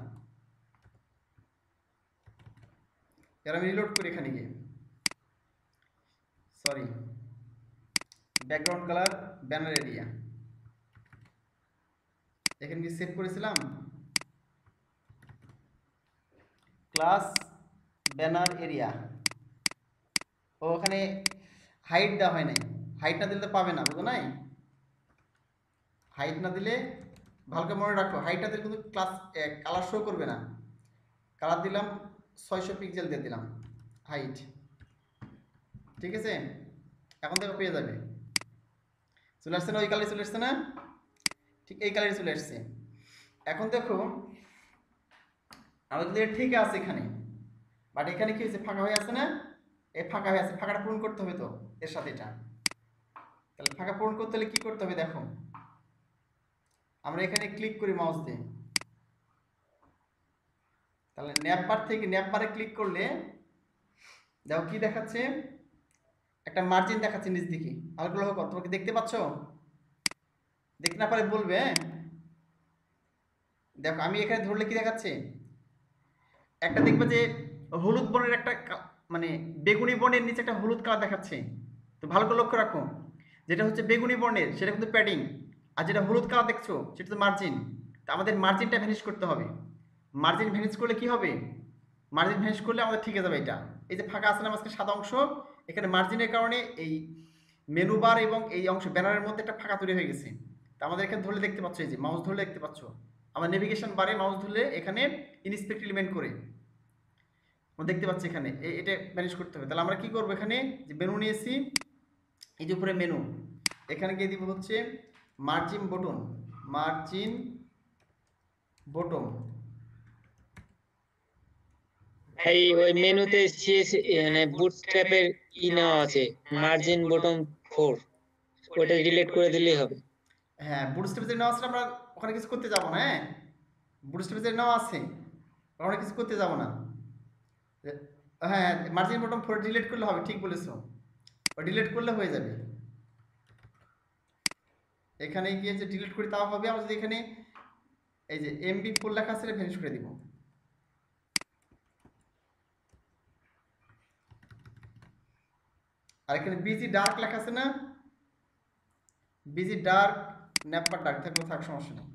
এবার আমি রিলোড করি, এখানে গিয়ে sorry, background colour banner area, এখানে গিয়ে সেভ করেছিলাম ক্লাস ব্যানার এরিয়া। ও ওখানে হাইট দেওয়া হয় নাই, হাইট না দিলে তো পাবে না, বুঝো নাই? হাইট না দিলে ভালো করে মনে রাখো, হাইট না দিলে কিন্তু ক্লাস কালার শো করবে না। কালার দিলাম 600 পিক্সেল দিয়ে দিলাম হাইট, ঠিক আছে। এখন দেখো পেয়ে যাবে, চলে আসছে না? ওই কালারে চলে আসছে না? ঠিক এই কালারে চলে আসছে। এখন দেখো আমাদের কিন্তু ঠিক আছে এখানে, বাট এখানে কি হয়েছে? ফাঁকা হয়ে আছে না? এই ফাঁকা হয়ে আছে, ফাঁকাটা পূরণ করতে হবে তো এর সাথে এটা। তাহলে ফাঁকা পূরণ করতে হলে কি করতে হবে দেখো, আমরা এখানে ক্লিক করি মাউস দিয়ে, তাহলে ন্যাপবার থেকে ন্যাপবারে ক্লিক করলে দেখো কি দেখাচ্ছে, একটা মার্জিন দেখাচ্ছে নিচ দিকে। আলোগুলো হোক, তোমাকে দেখতে পাচ্ছ? দেখতে না পারে বলবে, হ্যাঁ। দেখো আমি এখানে ধরলে কি দেখাচ্ছে, একটা দেখবে যে হলুদ বর্ণের একটা মানে বেগুনি বর্ণের নিচে একটা হলুদ কালার দেখাচ্ছে। তো ভালো করে লক্ষ্য রাখো, যেটা হচ্ছে বেগুনি বর্ণের সেটা কিন্তু প্যাডিং, আর যেটা হলুদ কালার দেখছো সেটা তো মার্জিন। তা আমাদের মার্জিনটা ভ্যানিশ করতে হবে। মার্জিন ভ্যানিশ করলে কি হবে? মার্জিন ভ্যানিশ করলে আমাদের ঠিক যাবে এটা। এই যে ফাঁকা আছে না মাঝখানে সাদা অংশ, এখানে মার্জিনের কারণে এই মেনু বার এবং এই অংশ ব্যানারের মধ্যে একটা ফাঁকা তৈরি হয়ে গেছে। তা আমাদের এখানে ধরলে দেখতে পাচ্ছ, এই যে মাউস ধরলে দেখতে পাচ্ছ, আমার নেভিগেশন বারে মাউস ধরলে এখানে ইনস্পেক্ট এলিমেন্ট করে আমরা দেখতে পাচ্ছি এখানে এটা ম্যানেজ করতে হবে। তাহলে আমরা কি করবো, এখানে যে মেনু নিয়েছি, এই যে উপরে মেনু, এখানে গিয়ে দিব হচ্ছে মার্জিন বটম। ভাই ওই মেনুতে সিএস মানে বুটস্ট্র্যাপের নেওয়া আছে, মার্জিন বটম 4, ওটা ডিলিট করে দিলেই হবে। হ্যাঁ, বুটস্ট্র্যাপে যে নেওয়া আছে আমরা ওখানে কিছু করতে যাব না, হ্যাঁ। বুটস্ট্র্যাপে যে নেওয়া আছে ওখানে কিছু করতে যাব না। হ্যাঁ, মার্জিন বটম 4 ডিলিট করলে হবে, ঠিক বলেছো, ও ডিলিট করলে হয়ে যাবে। এখানে গিয়ে যে ডিলিট করি তাও হবে। আমরা যদি এখানে এই যে MB4 লেখা আছে এটা ভ্যানিশ করে দিব। আর এখানে বিজি ডার্ক লেখা আছে না, বিজি ডার্ক ন্যাপপার ডার্ক থাকলে থাক, সমস্যা নেই।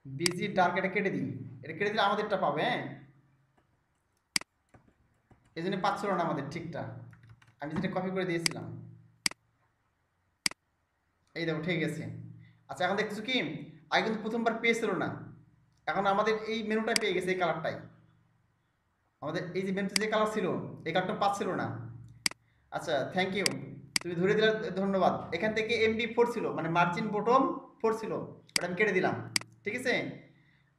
বিজি ডার্ক এটা কেটে দিই, এটা কেটে দিলে আমাদেরটা পাবে, হ্যাঁ। এই জন্য পাচ্ছিল না আমাদের ঠিকটা, আমি যেটা কপি করে দিয়েছিলাম। এই দেখো ঠিক আছে। আচ্ছা এখন দেখছো কি, আগে কিন্তু প্রথমবার পেয়েছিল না, এখন আমাদের এই মেনুটা পেয়ে গেছে, এই কালারটাই আমাদের এই যে মেনুতে যে কালার ছিল এই কালারটা পাচ্ছিল না। আচ্ছা থ্যাংক ইউ, তুমি ধরে দিলে ধন্যবাদ। এখান থেকে MB4 ছিল, মানে মার্জিন বটম 4 ছিল, ওটা আমি কেটে দিলাম, ঠিক আছে।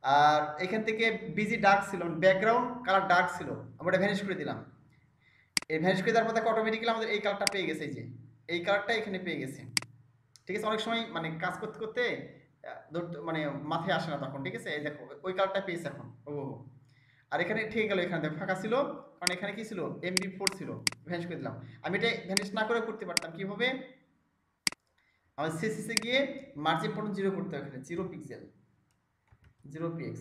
আর এখান থেকে বিজি ডার্ক ছিল, ব্যাকগ্রাউন্ড কালার ডার্ক ছিল, আমরা এটা ভ্যানিশ করে দিলাম। এই ভ্যানিশ করে দেওয়ার পর দেখো অটোমেটিক্যালি আমাদের এই কালারটা পেয়ে গেছে, এই যে এই কালারটা এখানে পেয়ে গেছে, ঠিক আছে। অনেক সময় মানে কাজ করতে করতে মানে মাথায় আসে না তখন, ঠিক আছে। এই দেখো ওই কালারটা পেয়েছে এখন, ও আর এখানে ঠিক গেল, এখানে দেখো ফাঁকা ছিল, কারণ এখানে কি ছিল MB4 ছিল, ভ্যানিশ করে দিলাম। আমি এটা ভ্যানিশ না করে করতে পারতাম কিভাবে, আমাদের সিএসএস এ গিয়ে মার্জিন বটন 0 করতে হবে, এখানে 0 পিক্সেল 0 px,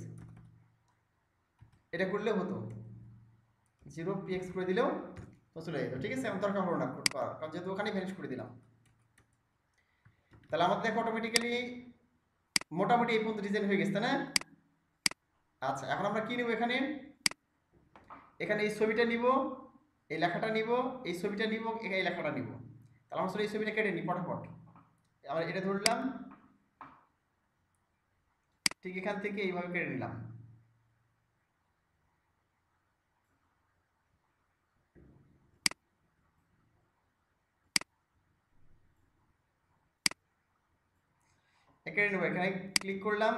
এটা করলে হতো 0 px করে দিলেও তো চলে যেত, ঠিক আছে। এখন দরকার হলো না করার, কারণ যেহেতু ওখানে ভ্যানিশ করে দিলাম। তাহলে আমাদের দেখো অটোমেটিক্যালি মোটামুটি এই পর্যন্ত ডিজাইন হয়ে গেছে না। আচ্ছা এখন আমরা কি নেব, এখানে এখানে এই ছবিটা নিব, এই লেখাটা নিব, এই ছবিটা নিব, এই লেখাটা নিব। তাহলে আমরা এই ছবিটা কেটে নিই ফটাফট। আমরা এটা ধরলাম, ঠিক এখান থেকে এইভাবে কেটে নিলাম। কেটে নেব, এখানে ক্লিক করলাম,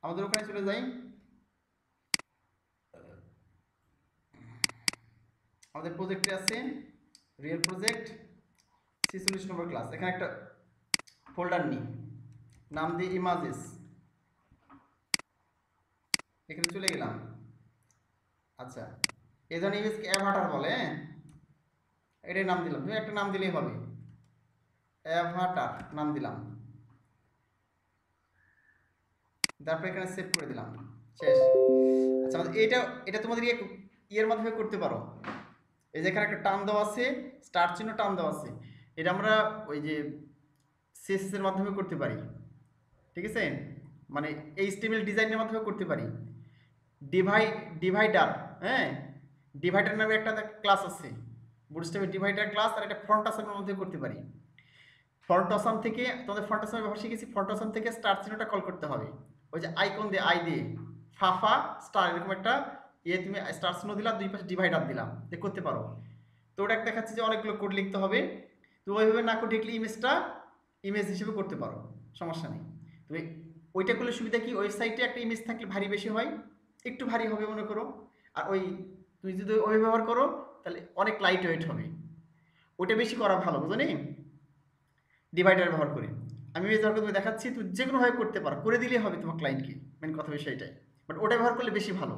আমাদের ওখানে চলে যাই, আমাদের প্রজেক্টে আছে রিয়েল প্রজেক্ট 46 নম্বর ক্লাস। এখানে একটা ফোল্ডার নিই, নাম দিই ইমাজেস, এখানে চলে গেলাম। আচ্ছা এই ধরনের ইমেজকে অ্যাভাটার বলে, হ্যাঁ এটাই নাম দিলাম, তুমি একটা নাম দিলেই হবে, অ্যাভাটার নাম দিলাম, তারপরে এখানে সেভ করে দিলাম, শেষ। আচ্ছা এটা এটা তোমাদের ইয়ের মাধ্যমে করতে পারো, এই যে এখানে একটা টান দেওয়া আছে, স্টার চিহ্ন টান দেওয়া আছে, এটা আমরা ওই যে সিএসএস এর মাধ্যমে করতে পারি, ঠিক আছে। মানে HTML ডিজাইনের মাধ্যমে করতে পারি। ডিভাইডার, হ্যাঁ ডিভাইডার নামে একটা ক্লাস আছে, বুটস্ট্র্যাপের ডিভাইডার ক্লাস, আর একটা ফন্ট আসামের মধ্যে করতে পারি। ফন্ট আসাম থেকে তোমাদের ফন্ট আসামের ব্যবহার শিখেছি, ফন্ট আসাম থেকে স্টার চিহ্নটা কল করতে হবে, ওই যে আইকন দিয়ে আই দিয়ে ফাফা স্টার এরকম একটা ইয়ে, তুমি স্টার চিহ্ন দিলা, দুই পাশে ডিভাইডার দিলাম, যে করতে পারো। তো ওটা দেখাচ্ছে যে অনেকগুলো কোড লিখতে হবে, তো ওইভাবে না করে ডিরেক্টলি ইমেজটা ইমেজ হিসেবে করতে পারো, সমস্যা নেই। তুমি ওইটা করলে সুবিধা কি, ওয়েবসাইটে একটা ইমেজ থাকলে ভারী বেশি হয়, একটু ভারী হবে মনে করো, আর ওই তুমি যদি ওই ব্যবহার করো তাহলে অনেক লাইট ওয়েট হবে, ওটা বেশি করা ভালো, বুঝো নি, ডিভাইডার ব্যবহার করে। আমি এই ব্যবহার করে দেখাচ্ছি, তুমি যে কোনোভাবে করতে পারো, করে দিলেই হবে তোমার ক্লায়েন্টকে, মেন কথা বিষয়টাই। বাট ওটা ব্যবহার করলে বেশি ভালো,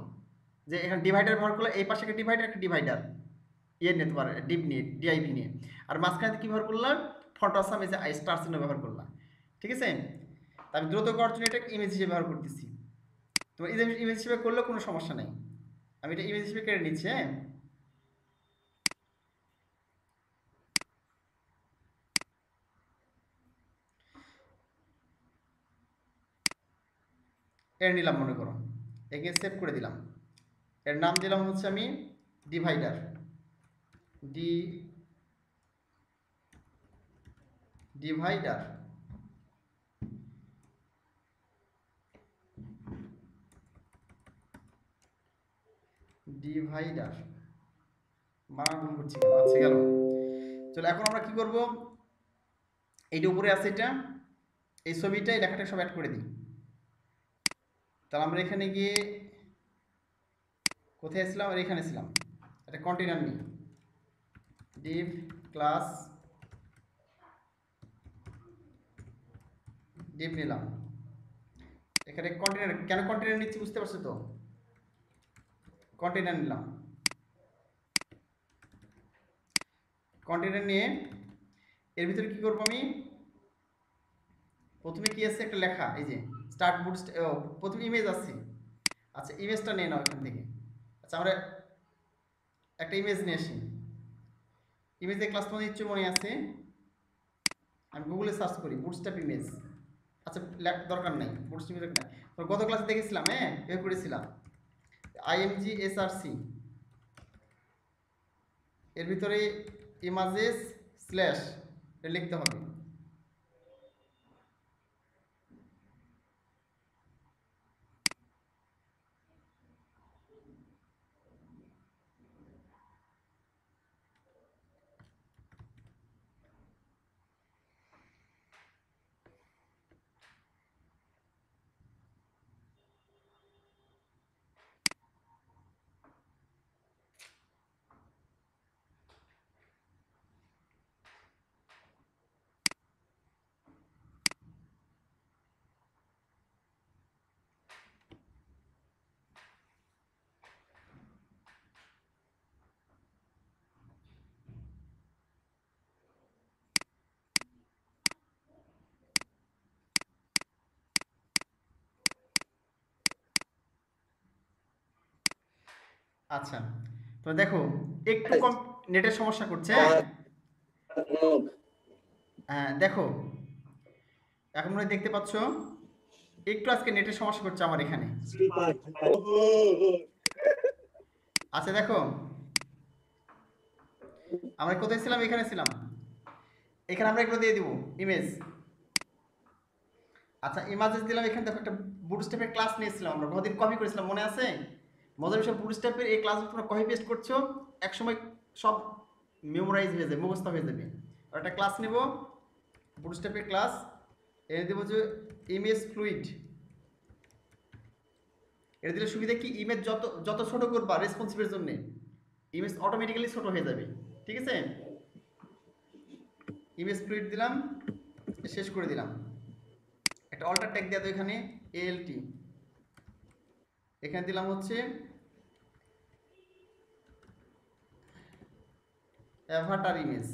যে এখানে ডিভাইডার ব্যবহার করলে এই পাশে একটা ডিভাইডার ইয়ে নিয়ে তোমার ডিপ নিয়ে ডিআইভি নিয়ে, আর মাঝখানে কী ব্যবহার করলাম, ফটো আসাম এই যে স্টার চিহ্ন ব্যবহার করলাম, ঠিক আছে। তা আমি দ্রুত করার জন্য এটা ইমেজ হিসেবে ব্যবহার করতেছি, তোমার ইমেজ হিসেবে করলেও কোনো সমস্যা নেই। আমি এটা ইমেজ হিসেবে কেটে নিচ্ছি, হ্যাঁ এর নিলাম মনে করো, একে সেভ করে দিলাম, এর নাম দিলাম হচ্ছে আমি ডিভাইডার, ডিভাইডার, ডিভাইডার বানান ভুল করছি কেন, আচ্ছা গেল। চলো এখন আমরা কি করব, এইটা উপরে আছে, এটা এই ছবিটা এই লেখাটা সব অ্যাড করে দিই। তাহলে আমরা এখানে গিয়ে কোথায় ছিলাম, আর এখানে ছিলাম, একটা কন্টেনার নিই, ডিভ ক্লাস ডিভ নিলাম, এখানে কন্টেনার, কেন কন্টেনার নিচ্ছি বুঝতে পারছো তো, কন্টেনার নিলাম, কন্টেনার নিয়ে এর ভিতরে কি করব আমি, প্রথমে কি আছে একটা লেখা, এই যে স্টার্ট বুট, প্রথমে ইমেজ আছে, আচ্ছা ইমেজটা নিয়ে নাও এখান থেকে। আচ্ছা আমরা একটা ইমেজ নিয়ে আসি, ইমেজের ক্লাস তোমাদের নিশ্চয় মনে আছে, আমি গুগলে সার্চ করি বুটস্ট্র্যাপ ইমেজ, আচ্ছা দরকার নেই বুটস্ট্র্যাপ ইমেজ নাই, গত ক্লাসে দেখেছিলাম, হ্যাঁ এভাবে করেছিলাম, IMGSRC এর ভিতরে ইমেজেস স্ল্যাশ লিখতে হবে, আচ্ছা, তো দেখো একটু কম নেটের সমস্যা করছে, হ্যাঁ? হ্যাঁ, দেখো এখন মনে হয় দেখতে পাচ্ছ একটু আজকে নেটের সমস্যা করছে আমার এখানে। আচ্ছা দেখো, আমরা কোথায় ছিলাম? এখানে ছিলাম। এখানে আমরা এগুলো দিয়ে দিব ইমেজ। আচ্ছা, ইমেজেস দিলাম। এখানে দেখো একটা বুটস্ট্র্যাপের ক্লাস নিয়েছিলাম আমরা, কতদিন কপি করেছিলাম মনে আছে? মজার বিষয়, বুটস্ট্র্যাপের এই ক্লাসগুলো তোমরা কপি পেস্ট করছো, একসময় সব মেমোরাইজ হয়ে যাবে, মুখস্থ হয়ে যাবে। আর একটা ক্লাস নিব, বুটস্ট্র্যাপের ক্লাস, এনে দেবো যে ইমেজ ফ্লুইড। এটা দিলে সুবিধা কি, ইমেজ যত যত ছোট করবা রেসপন্সিভের জন্য, ইমেজ অটোমেটিক্যালি ছোট হয়ে যাবে। ঠিক আছে, ইমেজ ফ্লুইড দিলাম, শেষ করে দিলাম। একটা অল্টার ট্যাগ দেওয়া তো এখানে এএলটি, এখানে দিলাম হচ্ছে অ্যাভাটার ইমেজ,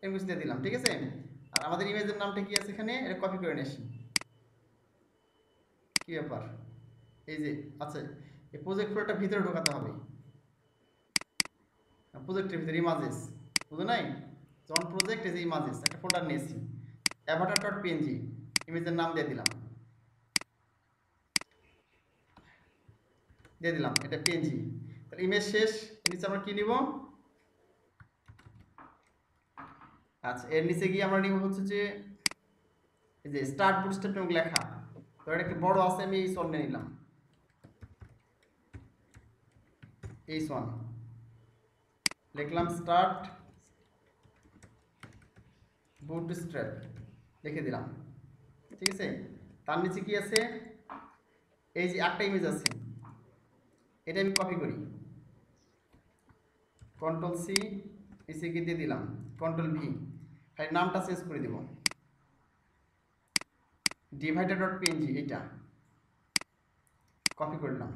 ইমেজ দিয়ে দিলাম। ঠিক আছে, আর আমাদের ইমেজের নামটা কি আছে এখানে, এটা কপি করে নিয়ে আসি। কি ব্যাপার, এই যে আচ্ছা, এই প্রজেক্ট ফোল্ডারটা ভিতরে ঢোকাতে হবে, প্রজেক্টের ভিতরে ইমাজেস, বুঝো নাই? জন প্রজেক্ট, এই যে ইমাজেস একটা ফোল্ডার নিয়েছি, অ্যাভাটার ডট পিএনজি, ইমেজের নাম দিয়ে দিলাম, দিয়ে দিলাম এটা পিএনজি। তাহলে ইমেজ শেষ। নিচে আমরা কি নিব? আচ্ছা, এর নিচে গিয়ে আমরা নিব হচ্ছে যে এই যে স্টার্ট বুটস্ট্র্যাপ এবং লেখা, তো এটা একটু বড় আছে, আমি এই সন নিয়ে নিলাম, এই সন লিখলাম, স্টার্ট বুটস্ট্র্যাপ লিখে দিলাম। ঠিক আছে, তার নিচে কি আছে, এই যে একটা ইমেজ আছে, এটা আমি কপি করি, কন্ট্রোল সি, নিচে গিয়ে দিয়ে দিলাম কন্ট্রোল ভি, খালি নামটা চেঞ্জ করে দেব, ডিভাইডার ডট পিএনজি, এটা কপি করলাম।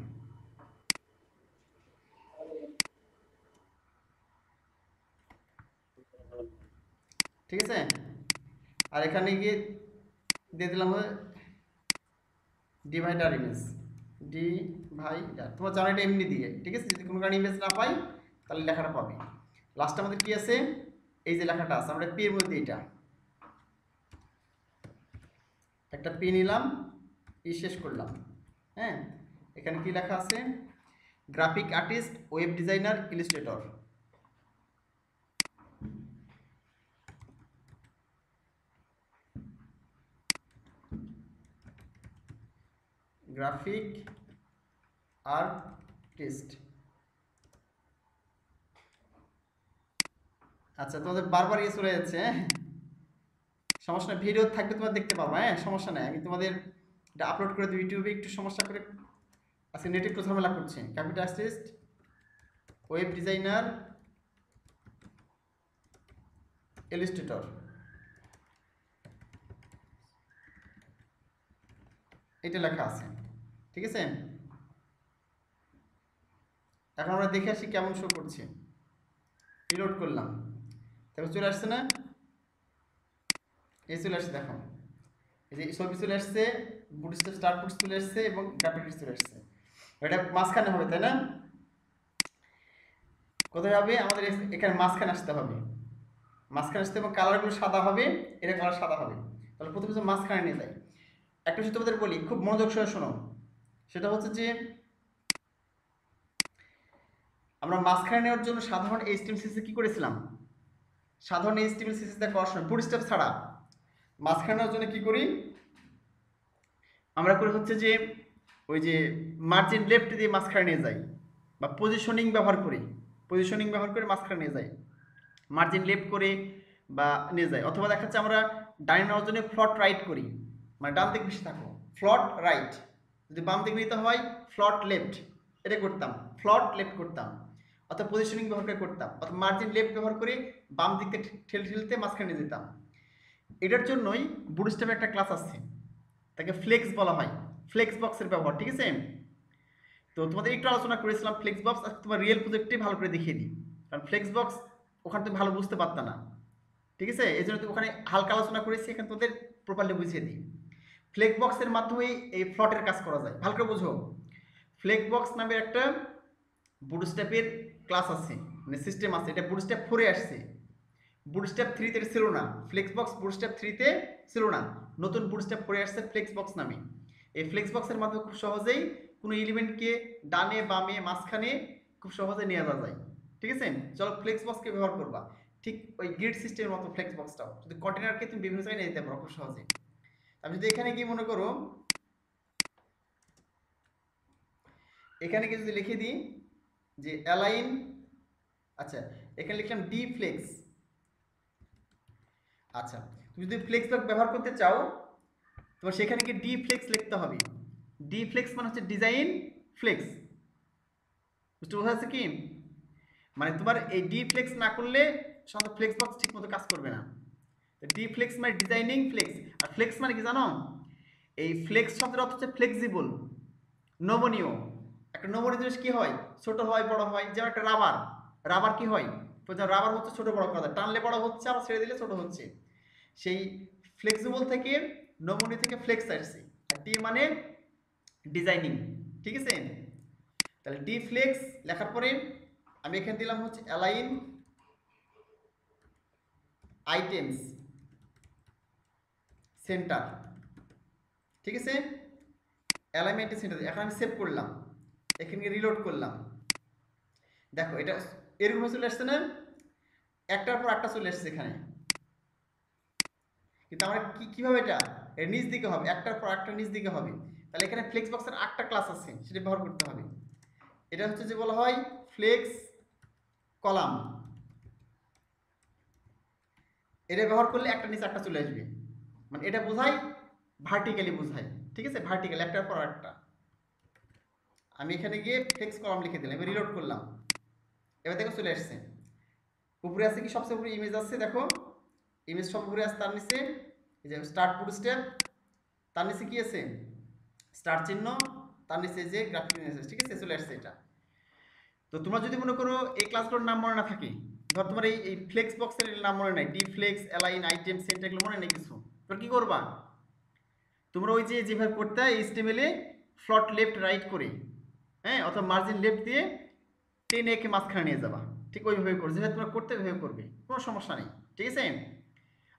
ঠিক আছে, আর এখানে গিয়ে দিয়ে দিলাম ডিভাইডার ইমেজ, ডিভাইডার, তোমার জানো এটা এমনি দিয়ে। ঠিক আছে, যদি কোনো কারণে ইমেজ না পাই তাহলে লেখাটা পাবে। লাস্টে আমাদের কি আছে, এই যে লেখাটা আছে, আমরা পি এর মধ্যে এটা একটা পি নিলাম, ই শেষ করলাম। হ্যাঁ, এখানে কি লেখা আছে, graphic artist, web designer, Illustrator. Graphic artist. আচ্ছা, তোমাদের বারবার ইয়ে চলে যাচ্ছে, হ্যাঁ সমস্যা নেই, ভিডিও থাকবে তোমার দেখতে পাবো, হ্যাঁ সমস্যা নেই, আমি তোমাদের এটা আপলোড করে দেবো ইউটিউবে, একটু সমস্যা করে আজকে নেটে একটু ঝামেলা করছে। Graphic artist, web designer, Illustrator, এটা লেখা আছে। ঠিক আছে, এখন আমরা দেখে আসি কেমন শো করছে। রিলোড করলাম, তারপর চলে আসছে না, এই চলে আসছে, দেখো এই যে ছবি চলে আসছে, বুটস্ট্র্যাপ স্টার্ট বুটস চলে আসছে এবং গ্রাফিক্স চলে আসছে। এটা মাঝখানে হবে তাই না? কোথায় হবে? আমাদের এখানে মাঝখানে আসতে হবে, মাঝখানে আসতে এবং কালারগুলো সাদা হবে, এটা কালার সাদা হবে। তাহলে প্রথমে যে মাঝখানে নিয়ে যাই, একটা বিষয় তোমাদের বলি, খুব মনোযোগ সহকারে শোনো। সেটা হচ্ছে যে আমরা মাঝখানে নেওয়ার জন্য সাধারণ এইচটিএমএল কি করেছিলাম, সাধারণ এইচটিএমএল সিএসএস দিয়ে করার সময় বুটস্ট্র্যাপ ছাড়া মাঝখানে নেওয়ার জন্য কি করি, আমরা করি হচ্ছে যে ওই যে মার্জিন লেফট দিয়ে মাঝখানে নিয়ে যাই, বা পজিশনিং ব্যবহার করি, পজিশনিং ব্যবহার করে মাঝখানে নিয়ে যাই, মার্জিন লেফট করে বা নিয়ে যাই। অথবা দেখা যাচ্ছে আমরা ডাইনে নেওয়ার জন্য ফ্লট রাইট করি, মানে ডান দিক বেশি থাকো, ফ্লট রাইট। যদি বাম দিকে নিতে হয় ফ্লট লেফট, এটা করতাম, ফ্লট লেফট করতাম, অথবা পজিশনিং ব্যবহার করে করতাম, অথবা মার্জিন লেফট ব্যবহার করে বাম দিকে ঠেলতে মাঝখানে নিয়ে যেতাম। এটার জন্যই বুটস্ট্র্যাপে একটা ক্লাস আছে, তাকে ফ্লেক্স বলা হয়, ফ্লেক্স বক্সের ব্যবহার। ঠিক আছে, তো তোমাদের একটু আলোচনা করেছিলাম ফ্লেক্স বক্স, আর তোমার রিয়েল প্রজেক্টে ভালো করে দেখিয়ে দিই, কারণ ফ্লেক্স বক্স ওখানে তুমি ভালো বুঝতে পারতা না। ঠিক আছে, এই জন্য ওখানে হালকা আলোচনা করেছি, এখানে তোদের প্রপারলি বুঝিয়ে দিই। ফ্লেক্স বক্সের মাধ্যমে এই ফ্লটের কাজ করা যায়, ভালো করে বুঝো। ফ্লেক্সবক্স নামের একটা বুটস্ট্র্যাপের ক্লাস আছে, মানে সিস্টেম আছে। এটা বুটস্ট্র্যাপ 4-এ আসছে, বুটস্ট্র্যাপ 3-তে ছিল না। ফ্লেক্সবক্স বুটস্ট্র্যাপ 3-তে ছিল না, নতুন বুটস্ট্র্যাপ 4-এ আসছে ফ্লেক্সবক্স নামে। এই ফ্লেক্সবক্সের মাধ্যমে খুব সহজেই কোনো এলিমেন্টকে ডানে বামে মাঝখানে খুব সহজে নিয়ে যাওয়া যায়। ঠিক আছে, চলো ফ্লেক্সবক্সকে ব্যবহার করবা ঠিক ওই গ্রিড সিস্টেমের মতো ফ্লেক্সবক্সটাও, যদি কন্টেনারকে তুমি বিভিন্ন জায়গায় নিয়ে যেতে পারো খুব সহজে। আমি যদি এখানে কি মনে করো, এখানে কি যদি লিখে দিই যে অ্যালাইন, আচ্ছা এখানে লিখলাম ডি ফ্লেক্স। আচ্ছা তুমি যদি ফ্লেক্সবক্স ব্যবহার করতে চাও তোমার সেখানে কি ডি ফ্লেক্স লিখতে হবে। ডি ফ্লেক্স মানে হচ্ছে ডিজাইন ফ্লেক্স, বুঝতে বোঝা যাচ্ছে কি? মানে তোমার এই ডি ফ্লেক্স না করলে সাধারণত ফ্লেক্সবক্স ঠিক মতো কাজ করবে না। ডি ফ্লেক্স মানে ডিজাইনিং ফ্লেক্স। আর ফ্লেক্স মানে কি জানো? এই ফ্লেক্স শব্দের অর্থ হচ্ছে ফ্লেক্সিবল, নমনীয়। একটা নমনীয় জিনিস কি হয়, ছোট হয় বড় হয়। যেমন একটা রাবার, রাবার কি হয়, রাবার হচ্ছে ছোট বড় করা যায়, টানলে বড় হচ্ছে আবার ছেড়ে দিলে ছোট হচ্ছে। সেই ফ্লেক্সিবল থেকে নমনীয় থেকে ফ্লেক্স আসছে। আর ডি মানে ডিজাইনিং, ঠিক আছে? তাহলে ডি ফ্লেক্স লেখার পরে আমি এখানে দিলাম হচ্ছে অ্যালাইন আইটেমস সেন্টার, ঠিক আছে? অ্যালাইনমেন্ট সেন্টার এখন আমি সেভ করলাম, এখানে রিলোড করলাম। দেখো এটা এরকম চলে আসছে না, একটার পর একটা চলে আসছে এখানে। কিন্তু আমরা কিভাবে এটা এর নিচ দিকে হবে, একটার পর একটা নিচ দিকে হবে। তাহলে এখানে ফ্লেক্সবক্সের একটা ক্লাস আছে, সেটা ব্যবহার করতে হবে। এটা হচ্ছে যে বলা হয় ফ্লেক্স কলাম। এটা ব্যবহার করলে একটা নিচে একটা চলে আসবে, মানে এটা বোঝায় ভার্টিক্যালি বোঝায়, ঠিক আছে? ভার্টিক্যাল একটার পর একটা। আমি এখানে গিয়ে ফ্লেক্স কলাম লিখে দিলাম, এবার রিলোড করলাম, এবার দেখো চলে আসছে। উপরে আছে কি, সবচেয়ে উপরে ইমেজ আছে, দেখো ইমেজ সব উপরে আছে। তার নিচে এই যে স্টার্ট বুটস্ট্র্যাপ, তার নিচে কি আছে, স্টার চিহ্ন, তার নিচে যে গ্রাফিক ইমেজ, ঠিক আছে? চলে আসছে এটা। তো তোমরা যদি মনে করো এই ক্লাসগুলোর নাম মনে না থাকে, ধর তোমার এই ফ্লেক্স বক্সের নাম মনে নাই, D flex, align, item, centre, এগুলো মনে নেই কিছু, তোমরা কি করবা? তোমরা ওই যে যেভাবে করতে হয় এইচটিএমএল এ ফ্লট লেফট রাইট করে, হ্যাঁ, অথবা মার্জিন লেফট দিয়ে টেনে একে মাঝখানে নিয়ে যাবা, ঠিক ওইভাবে করবে, যেভাবে তোমরা করতে ওইভাবে করবে, কোনো সমস্যা নেই, ঠিক আছে?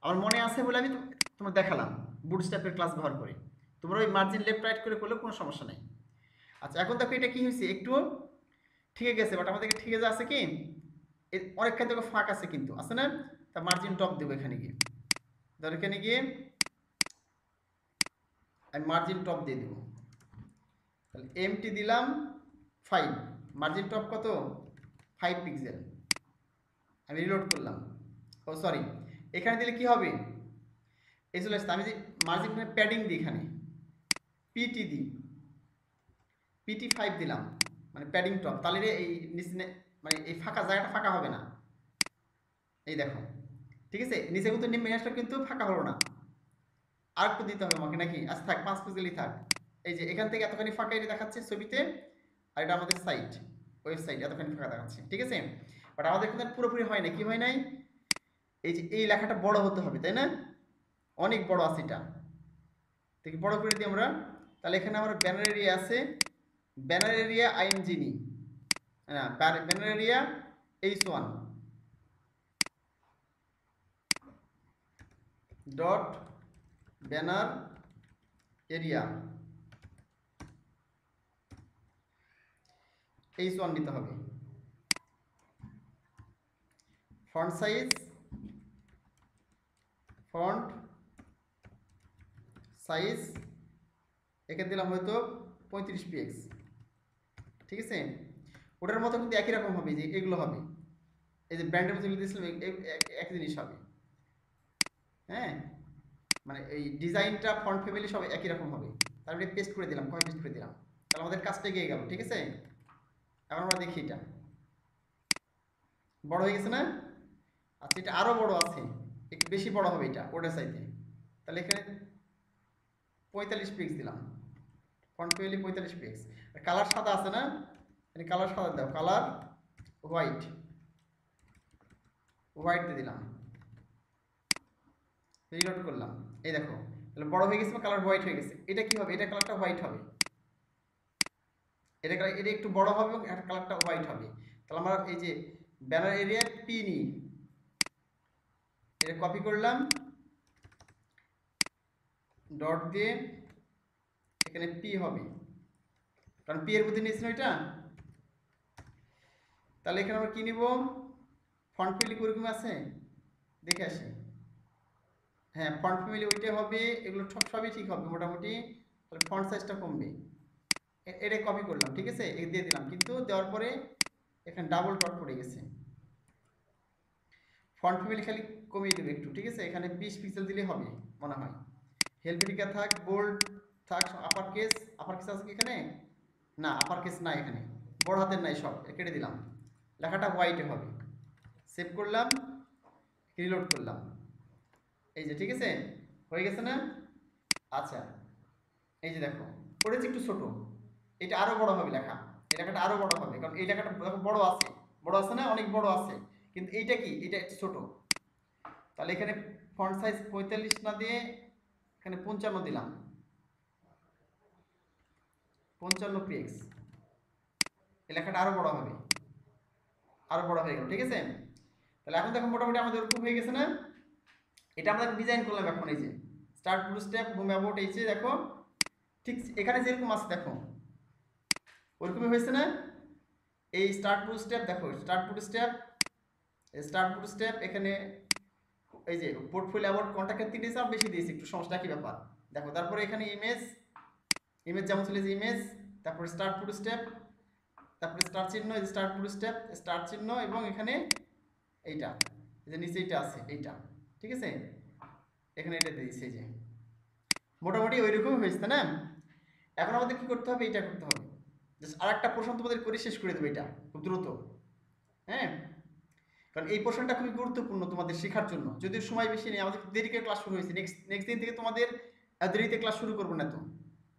আমার মনে আছে বলে আমি তোমার দেখালাম বুটস্ট্র্যাপের ক্লাস ব্যবহার করে। তোমরা ওই মার্জিন লেফট রাইট করে করলে কোনো সমস্যা নেই। আচ্ছা এখন দেখো এটা কি হয়েছে, একটু ঠিক গেছে, বাট আমাদের ঠিক আছে আছে কি অনেকখানি দেখো ফাঁক আছে কিন্তু, আছে না? তা মার্জিন টপ দেবো এখানে গিয়ে, ধর এখানে গিয়ে আমি মার্জিন টপ দিয়ে দেবো। তাহলে এমটি দিলাম 5, মার্জিন টপ কত, 5 পিক্সেল। আমি রিলোড করলাম, ও সরি, এখানে দিলে কি হবে, এই চলে আসছে। আমি যে মার্জিন প্যাডিং দিই, এখানে পিটি দিই, পিটি 5 দিলাম, মানে প্যাডিং টপ, তাহলে এই নিচে মানে এই ফাঁকা জায়গাটা ফাঁকা হবে না, এই দেখো, ঠিক আছে? নিচে কিন্তু মেয়াজটা কিন্তু ফাঁকা হলো না, আর একটু দিতে হবে আমাকে নাকি? আচ্ছা থাক, 5 পিক্সেলই থাক। এই যে এখান থেকে এতখানি ফাঁকা এটা দেখাচ্ছে ছবিতে, আর এটা আমাদের সাইট, ওয়েবসাইট, এতখানি ফাঁকা দেখাচ্ছে, ঠিক আছে? বাট আমাদের কিন্তু পুরোপুরি হয় না, কি হয় নাই, এই যে এই লেখাটা বড় হতে হবে, তাই না? অনেক বড় আছে এটা, দেখি বড় করে দিই আমরা। তাহলে এখানে আমার ব্যানার এরিয়া আছে, ব্যানার এরিয়া আইএনজিনি, না banner area H1 dot banner area H1 নিতে হবে। ফন্ট সাইজ, ফন্ট সাইজ এখানে দিলাম হয়তো 35 px, ঠিক আছে? ওটার মতো কিন্তু একই রকম হবে, যে এগুলো হবে, এই যে ব্র্যান্ডের মতো দিয়েছিলাম একই জিনিস হবে, হ্যাঁ, মানে এই ডিজাইনটা ফন্ট ফ্যামিলি সব একই রকম হবে। তারপরে পেস্ট করে দিলাম, কয় পেস্ট করে দিলাম, তাহলে আমাদের কাজটা এগিয়ে গেল, ঠিক আছে? এখন আমরা দেখি এটা বড় হয়ে গেছে না? আচ্ছা এটা আরো বড় আছে, একটু বেশি বড় হবে এটা ওটার চাইতে। তাহলে এখানে 45 পিক্স দিলাম, ফন্ট ফ্যামিলি 45 পিক্স। আর কালার সাদা আছে না, মানে কালার সাদা দাও, কালার হোয়াইট, হোয়াইট দিয়ে দিলাম, রিলোড করলাম, এই দেখো তাহলে বড় হয়ে গেছে, কালার হোয়াইট হয়ে গেছে। এটা কি হবে, এটা কালারটা হোয়াইট হবে, এটা একটু বড় হবে এবং এটার কালারটা হোয়াইট হবে। তাহলে আমরা এই যে ব্যানার এরিয়া পি নিই, এটা কপি করলাম, ডট দিয়ে এখানে পি হবে, কারণ পি এর মধ্যে নিয়েছি না এটা। তাহলে এখানে আমরা কি নিব, ফন্ট ফ্যামিলি ওরকম আছে, দেখে আসি। হ্যাঁ, ফন্ট ফ্যামিলি ওইটাই হবে, এগুলো সবই ঠিক হবে মোটামুটি। তাহলে ফন্ট সাইজটা কমবে, এটাই কপি করলাম, ঠিক আছে, এই দিয়ে দিলাম, কিন্তু দেওয়ার পরে এখানে ডাবল ডট পড়ে গেছে। ফন্ট ফ্যামিলি খালি কমিয়ে দেবে একটু, ঠিক আছে, এখানে 20 পিক্সেল দিলে হবে মনে হয়। হেলভেটিকা থাক, বোল্ড থাক, আপার কেস আছে কি এখানে? না, আপার কেস নাই এখানে, বড় হাতের নাই, সব কেটে দিলাম, লেখাটা হোয়াইটে হবে। সেভ করলাম, রিলোড করলাম, এই যে ঠিক আছে, হয়ে গেছে না? আচ্ছা, এই যে দেখো পড়েছে একটু ছোট, এটা আরো বড় হবে লেখা, এই লেখাটা আরো বড় হবে, কারণ এই লেখাটা বড় আছে না, অনেক বড় আছে, কিন্তু এইটা কি, এটা একটু ছোট। তাহলে এখানে ফন্ট সাইজ 45 না দিয়ে এখানে 55 দিলাম, 55 পিক্স, এই লেখাটা আরো বড় হবে, আরো বড় হয়ে গেল, ঠিক আছে। তাহলে এখন দেখো মোটামুটি আমাদের ওরকম হয়ে গেছে না? এটা আমরা ডিজাইন করলাম এখন, এই যে start to step, home about, এই যে দেখো ঠিক এখানে যেরকম আছে দেখো ওরকমই হয়েছে না? এই স্টার্ট টু স্টেপ দেখো, স্টার্ট টু স্টেপ এখানে এই যে পোর্টফোলিও অ্যাবাউট কন্টাক্টের 3 হিসাব বেশি দিয়েছি, একটু সমস্যা কি ব্যাপার দেখো। তারপরে এখানে ইমেজ যেমন চলে যে ইমেজ, তারপরে স্টার্ট টু স্টেপ, তারপরে স্টার চিহ্ন, এই স্টার্ট টু স্টেপ, স্টার চিহ্ন, এবং এখানে এইটা এই যে নিচে এইটা আছে এইটা, ঠিক আছে, এখানে এটা দিয়ে দিয়েছি, এই যে মোটামুটি ওই রকমই হয়েছে না? এখন আমাদের কি করতে হবে, এটা করতে হবে, জাস্ট আরেকটা প্রশ্ন তোমাদের করে শেষ করে দেবো এটা খুব দ্রুত। হ্যাঁ, কারণ এই পোর্শনটা খুবই গুরুত্বপূর্ণ তোমাদের শেখার জন্য, যদিও সময় বেশি নেই, আমাদের দেরিতে ক্লাস শুরু হয়েছে, নেক্সট দিন থেকে তোমাদের দেরিতে ক্লাস শুরু করবো না তো।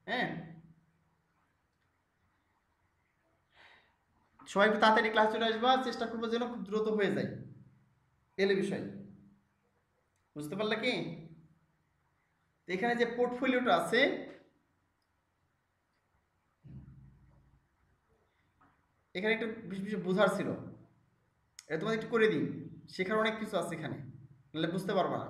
হ্যাঁ, সবাই একটু তাড়াতাড়ি ক্লাস চলে আসবা, চেষ্টা করবো যেন খুব দ্রুত হয়ে যায় এলে বিষয়, বুঝতে পারলে কি? তো এখানে যে পোর্টফোলিওটা আছে, এখানে একটু বেশি বেশি বোঝার ছিল, এটা তোমাদের একটু করে দিই, শেখার অনেক কিছু আছে এখানে, নাহলে বুঝতে পারবা না।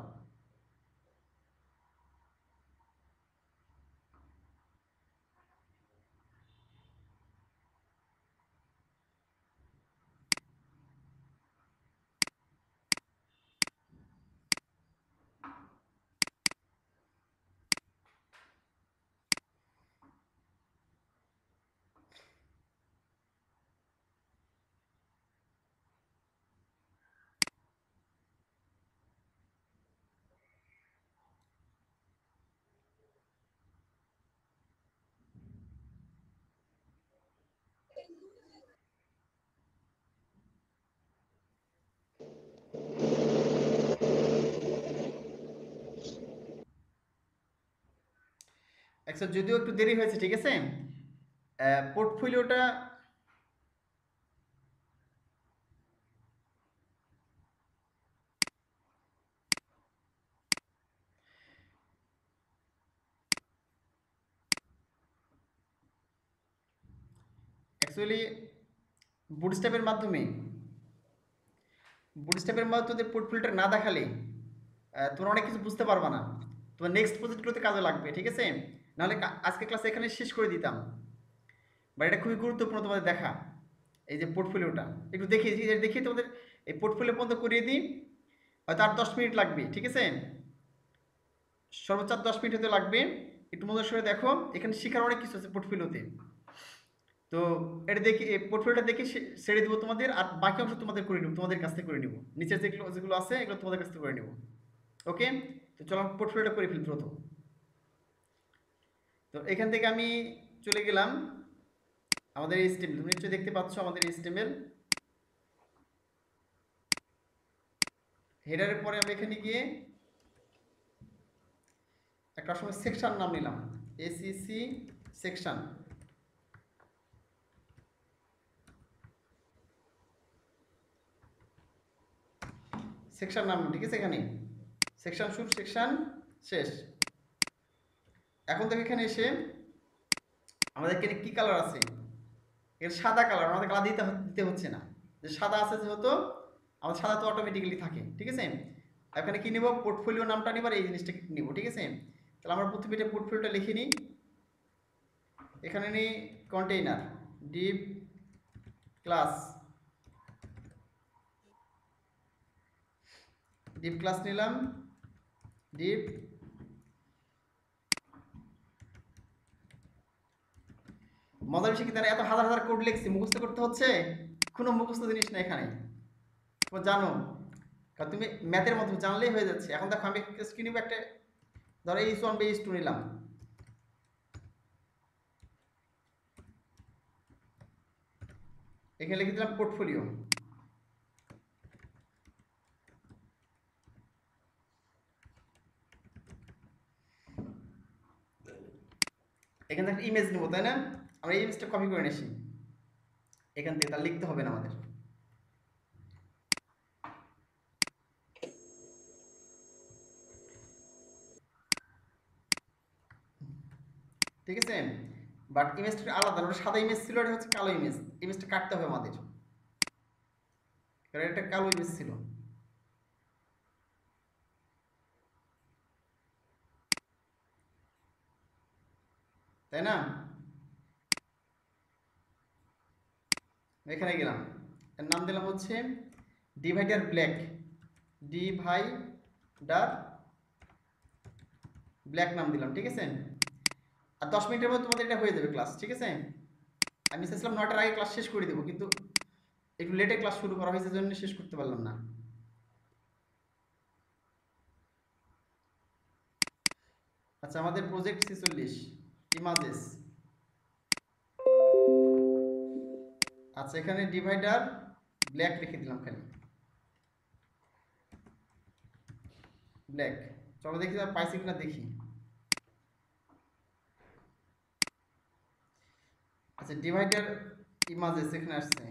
আচ্ছা, যদিও একটু দেরি হয়েছে, ঠিক আছে, পোর্টফোলিওটা অ্যাকচুয়ালি বুটস্ট্র্যাপের মাধ্যমে তোদের পোর্টফোলিওটা না দেখালে তোমরা অনেক কিছু বুঝতে পারবা না, তোমার নেক্সট প্রজেক্টগুলোতে কাজে লাগবে, ঠিক আছে। নাহলে আজকে ক্লাস এখানে শেষ করে দিতাম, বাট এটা খুবই গুরুত্বপূর্ণ তোমাদের দেখা, এই যে পোর্টফোলিওটা একটু দেখিয়ে তোমাদের এই পোর্টফোলিও পর্যন্ত করিয়ে দিই, হয়তো আর 10 মিনিট লাগবে, ঠিক আছে, সর্বোচ্চ 10 মিনিট হতে লাগবে। একটু মনোযোগ সহকারে দেখো, এখানে শেখার অনেক কিছু আছে পোর্টফোলিওতে। তো এটা দেখে পোর্টফোলিওটা দেখে ছেড়ে দিব তোমাদের, আর বাকি অংশ তোমাদের করে নিব, তোমাদের কাছ থেকে করে নিব, নিচের যেগুলো যেগুলো আছে এগুলো তোমাদের কাছ থেকে করে নিব। ওকে, তো চলো পোর্টফোলিওটা করে ফেলি দ্রুত। তো এখান থেকে আমি চলে গেলাম আমাদের HTML, তুমি নিশ্চয়ই দেখতে পাচ্ছ আমাদের HTML হেডারের পরে আমি এখানে গিয়ে একটা সময় সেকশন নাম নিলাম, ACC সেকশন, নাম, ঠিক আছে, এখানে সেকশন শুরু, সেকশন শেষ। এখন দেখো এখানে এসে আমাদের এখানে কি কালার আছে, এর সাদা কালার আমাদের কালার দিতে হচ্ছে না, যে সাদা আছে যেহেতু আমাদের সাদা তো অটোমেটিক্যালি থাকে, ঠিক আছে। এখানে কি নিব, পোর্টফোলিও নামটা নিব আর এই জিনিসটা নিব, ঠিক আছে। তাহলে আমরা প্রথমে এটা পোর্টফোলিওটা লিখে নিই, এখানে নিই container Depp class, Depp class নিলাম, ডিভ মজার বিষয় কি তারা এত হাজার হাজার কোড লিখছি, মুখস্থ করতে হচ্ছে? কোনো মুখস্থ জিনিস না এখানে, তোমরা জানো, কারণ তুমি ম্যাথের মতো জানলেই হয়ে যাচ্ছে। এখন দেখো আমি কি নিব, একটা ধরো H1 বা H2 নিলাম, এখানে লিখে দিলাম পোর্টফোলিও, এখান থেকে ইমেজ নেবো, তাই না? আমরা এই ইমেজটা কপি করে নিয়েছি এখান থেকে, তার লিখতে হবে না আমাদের। ঠিক আছে, বাট ইমেজটা আলাদা, ওটা সাদা ইমেজ ছিল, এটা হচ্ছে কালো ইমেজ, ইমেজটা কাটতে হবে আমাদের, কারণ এটা কালো ইমেজ ছিল, তাই না? এখানে গেলাম, এর নাম দিলাম হচ্ছে ডিভাইডার ব্ল্যাক, ডিভাইডার ব্ল্যাক নাম দিলাম, ঠিক আছে। আর 10 মিনিটের মধ্যে তোমাদের এটা হয়ে যাবে ক্লাস, ঠিক আছে। আমি চেয়েছিলাম 9টার আগে ক্লাস শেষ করে দেবো, কিন্তু একটু লেটে ক্লাস শুরু করা হয়েছে জন্য শেষ করতে পারলাম না। আচ্ছা, আমাদের প্রজেক্ট 46 ইমাজেস। আচ্ছা, এখানে ডিভাইডার ব্ল্যাক লিখে দিলাম, খালি ব্ল্যাক। চলো দেখি পাইছি কিনা দেখি। আচ্ছা, ডিভাইডার ইমাজেস এখানে আসছে,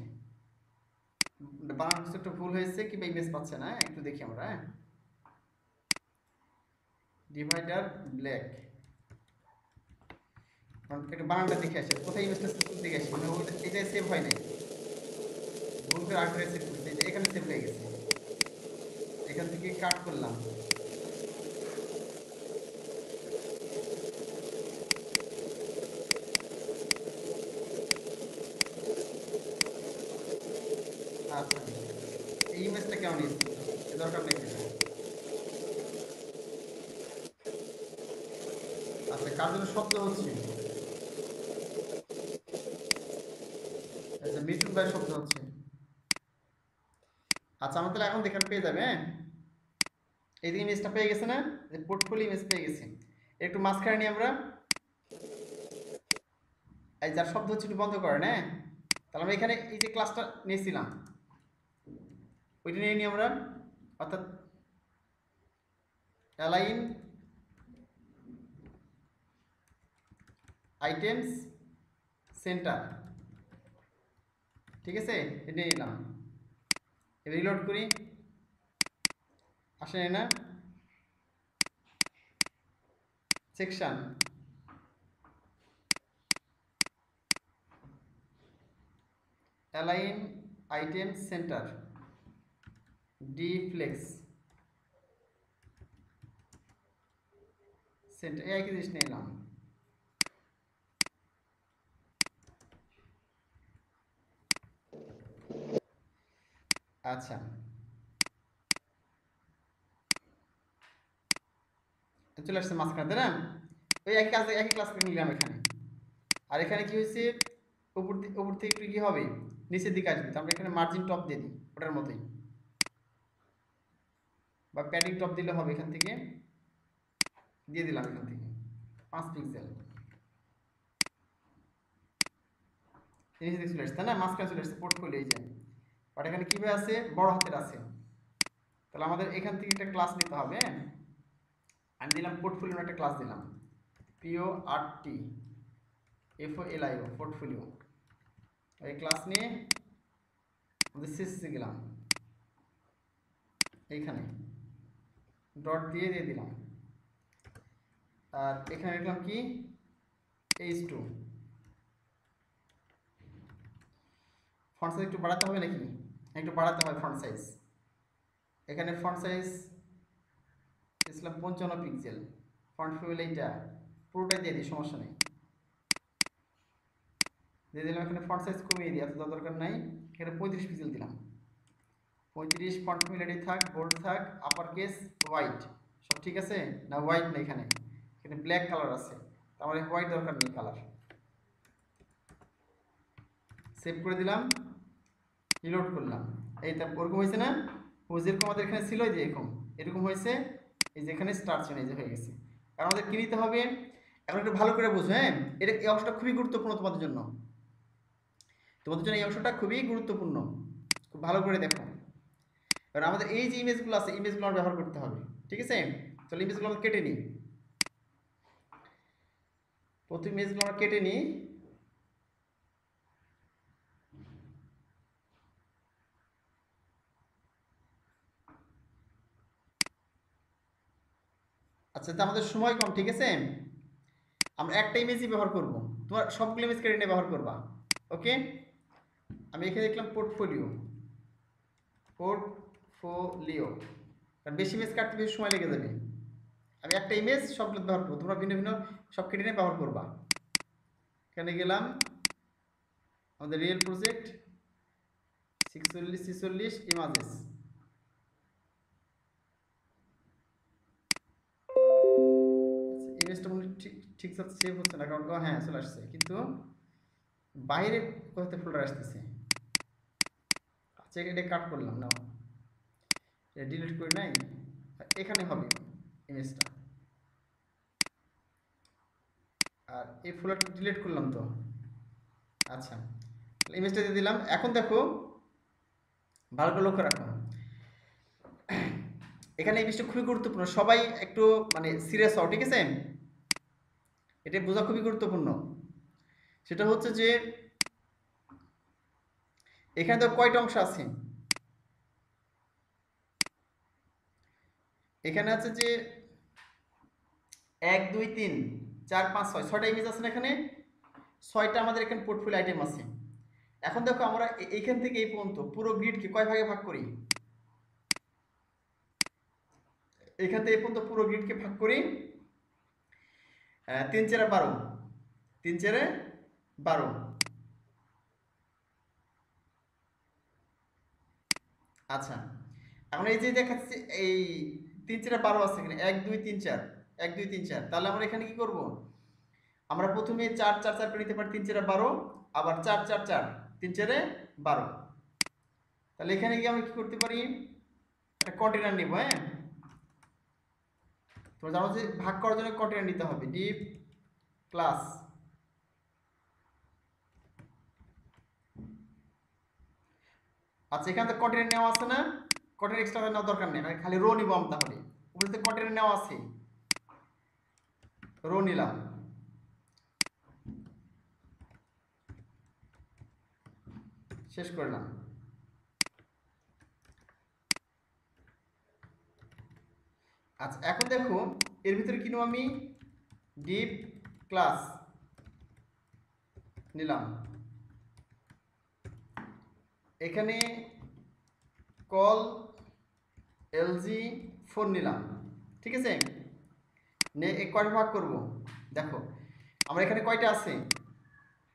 বানান কিছু একটা ভুল হয়েছে কিংবা ইমেজ পাচ্ছে না, একটু দেখি আমরা। ডিভাইডার ব্ল্যাক, একটু বানানটা দেখে আসে, কোথায় ইমেজটা দেখে আসি, মানে এটাই সেভ হয় নাই, ভুল করে আগে সেভ করছি, এখানে সেভ হয়ে গেছে, এখান থেকে কাট করলাম। আচ্ছা, এই ইমেজটা কেমন এসেছে, দরকার নেই কিছু। আচ্ছা, কার জন্য শব্দ হচ্ছে? আচ্ছা, মিঠুন ভাই শব্দ হচ্ছে। আচ্ছা, আমরা তাহলে এখন দেখান পেয়ে যাবে, হ্যাঁ। এই ইমেজটা পেয়ে গেছে না, পোর্টফোলিও ইমেজ পেয়ে গেছি। একটু মাঝখানে নিয়ে আমরা এই যার শব্দ হচ্ছে একটু বন্ধ করেন, হ্যাঁ। তাহলে আমরা এখানে এই যে ক্লাসটা নিয়েছিলাম ওইটা নিয়ে নিই আমরা, অর্থাৎ অ্যালাইন আইটেমস সেন্টার, ঠিক আছে, এটা নিয়ে নিলাম। এবার রিলোড করি, আসে না, section align items center d flex center, এই একই জিনিস নিলাম। আচ্ছা, চলে আসছে মাঝখানে, তাই না? ওই একই কাজ, একই ক্লাস নিলাম এখানে। আর এখানে কি হয়েছে, উপর থেকে একটু কি হবে, নিচের দিকে আসবে, তো আমরা এখানে মার্জিন টপ দিয়ে দিই ওটার মতোই, বা প্যাডিং টপ দিলে হবে, এখান থেকে দিয়ে দিলাম, এখান থেকে 5 পিক্সেল নিচে দিকে চলে আসছে, তাই না? মাঝখানে চলে আসছে পোর্টফোলিও, এই যে। বাট এখানে কীভাবে আছে, বড় হাতের আছে, তাহলে আমাদের এখান থেকে একটা ক্লাস নিতে হবে। আমি দিলাম পোর্টফোলিওর একটা ক্লাস দিলাম, PORTFOLIO পোর্টফোলিও। এই ক্লাস নিয়ে আমাদের সিসি গেলাম, এইখানে ডট দিয়ে দিলাম, আর এখানে লিখলাম কি H2, ফন্ট সাইজ একটু বাড়াতে হবে নাকি? একটু বাড়াতে হয় ফন্ট সাইজ। এখানে ফন্ট সাইজ দিয়েছিলাম 55 পিক্সেল, ফন্ট ফিল এইটা পুরোটাই দিয়ে দিই, সমস্যা নেই, দিয়ে দিলাম। এখানে ফন্ট সাইজ কমিয়ে দিই, এত দরকার নাই। এখানে 35 পিক্সেল দিলাম, 35। ফন্ট ফ্যামিলি থাক, বোল্ড থাক, আপার কেস, হোয়াইট, সব ঠিক আছে না? হোয়াইট না, এখানে এখানে ব্ল্যাক কালার আছে, আমার হোয়াইট দরকার নেই কালার। সেভ করে দিলাম, রিলোড করলাম। এই তা ওরকম হয়েছে না? ও যেরকম আমাদের এখানে ছিল, এই যে এরকম এরকম হয়েছে, এই যে এখানে স্টার চেন এই যে হয়ে গেছে। কারণ আমাদের কি নিতে হবে এখন একটু ভালো করে বুঝো, হ্যাঁ? এটা এই অংশটা খুবই গুরুত্বপূর্ণ তোমাদের জন্য, তোমাদের জন্য এই অংশটা খুবই গুরুত্বপূর্ণ, খুব ভালো করে দেখো। কারণ আমাদের এই যে ইমেজগুলো আছে, ইমেজগুলো আমরা ব্যবহার করতে হবে, ঠিক আছে? তাহলে ইমেজগুলো আমরা কেটে নিই, প্রথম ইমেজগুলো আমরা কেটে নিই। আচ্ছা, তো আমাদের সময় কম, ঠিক আছে? আমরা একটা ইমেজই ব্যবহার করব, তোমার সবগুলো ইমেজ কেটে নিয়ে ব্যবহার করবা, ওকে? আমি এখানে দেখলাম পোর্টফোলিও, পোর্টফোলিও, কারণ বেশি ইমেজ কাটতে বেশি সময় লেগে যাবে। আমি একটা ইমেজ সবগুলো ব্যবহার করবো, তোমরা ভিন্ন ভিন্ন সব কেটে নিয়ে ব্যবহার করবা। এখানে গেলাম, আমাদের রিয়েল প্রজেক্ট 46 ইমেজেস, ইমেজটা মনে ঠিক ঠিক সেভ হচ্ছে না, কারণ হ্যাঁ চলে আসছে, কিন্তু বাইরে কোথাতে ফোল্ডার আসতেছে। আচ্ছা, এটা কাট করলাম না, এটা ডিলিট করে নাই, এখানে হবে ইমেজটা। আর এই ফোল্ডারটা ডিলিট করলাম তো। আচ্ছা, ইমেজটা দিয়ে দিলাম। এখন দেখো, ভালো করে লক্ষ্য রাখো, এখানে এই বিষয়টা খুবই গুরুত্বপূর্ণ, সবাই একটু মানে সিরিয়াস হও, ঠিক আছে? এটা বোঝা খুবই গুরুত্বপূর্ণ। সেটা হচ্ছে যে এখানে তো কয়টা অংশ আছে, এখানে আছে যে 1 2 3 4 5 6, 6টা ইমেজ আছে না এখানে? 6টা আমাদের এখানে পোর্টফোলিও আইটেম আছে। এখন দেখো, আমরা এইখান থেকে এই পর্যন্ত পুরো গ্রিডকে কয় ভাগে ভাগ করি? এখান থেকে এই পর্যন্ত পুরো গ্রিডকে ভাগ করি 3 4 12, 3 4 12। আচ্ছা, এখন এই যে দেখাচ্ছি এই 3 4 12 আছে এখানে, 1 2 3 4, 1 2 3 4। তাহলে আমরা এখানে কি করব? আমরা প্রথমে 4 4 4 করে নিতে পারি, 3 4 12, আবার 4 4 4, 3 4 12। তাহলে এখানে গিয়ে আমরা কি করতে পারি? একটা কন্টেনার নিব, হ্যাঁ? তোমরা জানো যে ভাগ করার জন্য কন্টেনার নিতে হবে, ডিপ ক্লাস। আচ্ছা, এখানে তো কন্টেনার নেওয়া আছে না? কন্টেনার এক্সট্রা নেওয়ার দরকার নেই, খালি রো নিব আমরা। তাহলে উপরে কন্টেনার নেওয়া আছে, রো নিলাম, শেষ করলাম। আচ্ছা, এখন দেখো এর ভিতরে কিনো আমি ডিপ ক্লাস নিলাম, এখানে কল LG4 নিলাম, ঠিক আছে? কয়টা ভাগ করব? দেখো আমরা এখানে কয়টা আছে,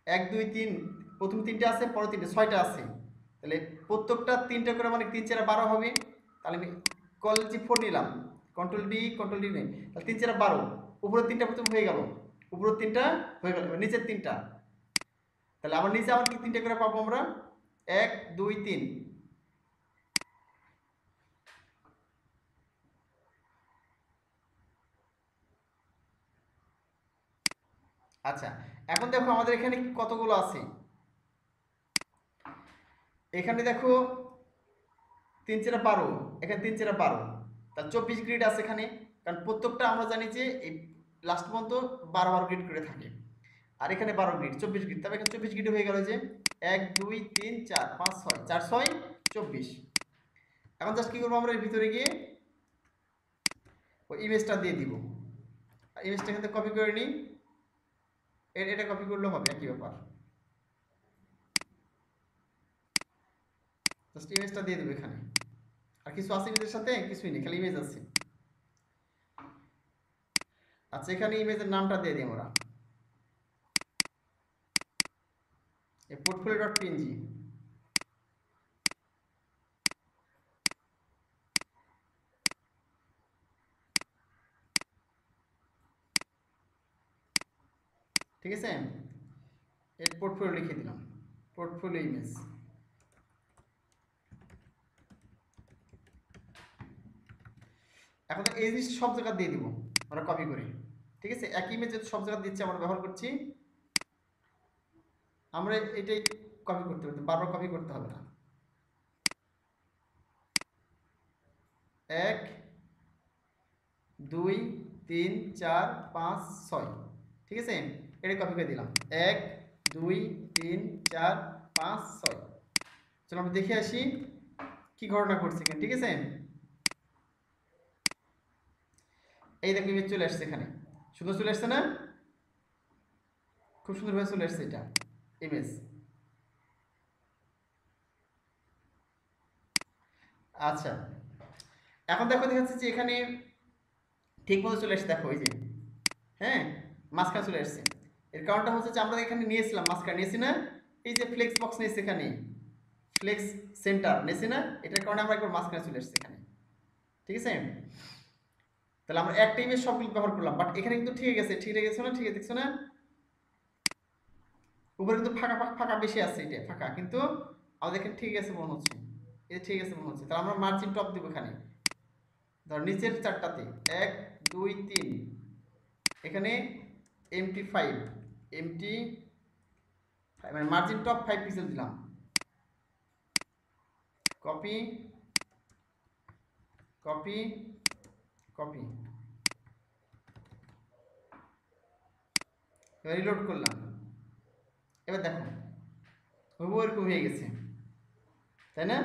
1 2 3, প্রথম 3টে আছে, পরে 3টে, 6টা আছে। তাহলে প্রত্যেকটা 3টে করে, মানে 3 4 12 হবে। তাহলে আমি কল LG4 নিলাম, কন্ট্রোল ডি নেই, তাহলে 3 4 12, উপরের 3টা প্রথম হয়ে গেল, উপরের 3টা হয়ে গেল, এবার নিচের 3টা। তাহলে আবার নিচে আবার কি 3টে করে পাবো আমরা, 1 2 3। আচ্ছা, এখন দেখো আমাদের এখানে কতগুলো আছে, এখানে দেখো 3 4 12, এখানে 3 4 12, তাহলে 24 গ্রিড আছে এখানে। কারণ প্রত্যেকটা আমরা জানি যে এই লাস্ট পর্যন্ত 12 12 গ্রিড করে থাকে, আর এখানে 12 গ্রিড 24 গ্রিড, তবে এখানে 24 গ্রিড হয়ে গেল যে 1 2 3 4 5 6, 4 6 24। এখন জাস্ট কি করবো, আমরা এর ভিতরে গিয়ে ওই ইমেজটা দিয়ে দিব, ইমেজটা এখান থেকে কপি করে নিই, এটা কপি করলেও হবে, একই ব্যাপার। জাস্ট ইমেজটা দিয়ে দেবো এখানে। আর কিছু আছে ইমেজের সাথে? কিছুই নেই, খালি ইমেজ আছে। আচ্ছা, এখানে ইমেজের নামটা দিয়ে দিই আমরা, এই পোর্টফোলিও ডট পিএনজি। ঠিক আছে, এর পোর্টফোলিও লিখে দিলাম, পোর্টফোলিও ইমেজ। এখন এই জিনিস সব জায়গা দিয়ে দিব আমরা কপি করে। ঠিক আছে, একই ইমেজ সব জায়গা দিচ্ছি, আমরা ব্যবহার করছি, আমরা এটাই কপি করতে পারবো, বারবার কপি করতে হবে না। 1 2 3 4 5 6, ঠিক আছে, এটা কপি করে দিলাম। 1 2 3 4 5 6। চলো আমরা দেখে আসি কি ঘটনা ঘটছে এখানে। ঠিক আছে, এই দেখো ইমেজ চলে আসছে এখানে, সুন্দর চলে আসছে না? খুব সুন্দরভাবে চলে আসছে এটা ইমেজ। আচ্ছা, এখন দেখো দেখাচ্ছে যে এখানে ঠিক মতো চলে আসছে, দেখো এই যে, হ্যাঁ, মাঝখানে চলে আসছে। এর কারণটা হচ্ছে যে আমরা এখানে নিয়েছিলাম, মাঝখানে নিয়েছি না, এই যে ফ্লেক্স বক্স নিয়েছি এখানে, ফ্লেক্স সেন্টার নিয়েছি না, এটার কারণে আমরা একবার মাঝখানে চলে আসছে এখানে। ঠিক আছে, তাহলে আমরা একটা ইমেজ সবগুলো ব্যবহার করলাম, বাট এখানে কিন্তু ঠিক গেছে, ঠিক গেছে না? ঠিক দেখছো না, উপরে কিন্তু ফাঁকা ফাঁকা বেশি আছে, এটা ফাঁকা, কিন্তু আমাদের এখানে ঠিক আছে মনে হচ্ছে, এটা ঠিক আছে মনে হচ্ছে। তাহলে আমরা মার্জিন টপ দিব এখানে, ধর নিচের চারটাতে 1 2 3, এখানে MT5, এমটি মানে মার্জিন টপ 5 পিক্সেল দিলাম, কপি কপি কপি, এবার রিলোড করলাম। এবার দেখো হুবহু এরকম হয়ে গেছে, তাই না?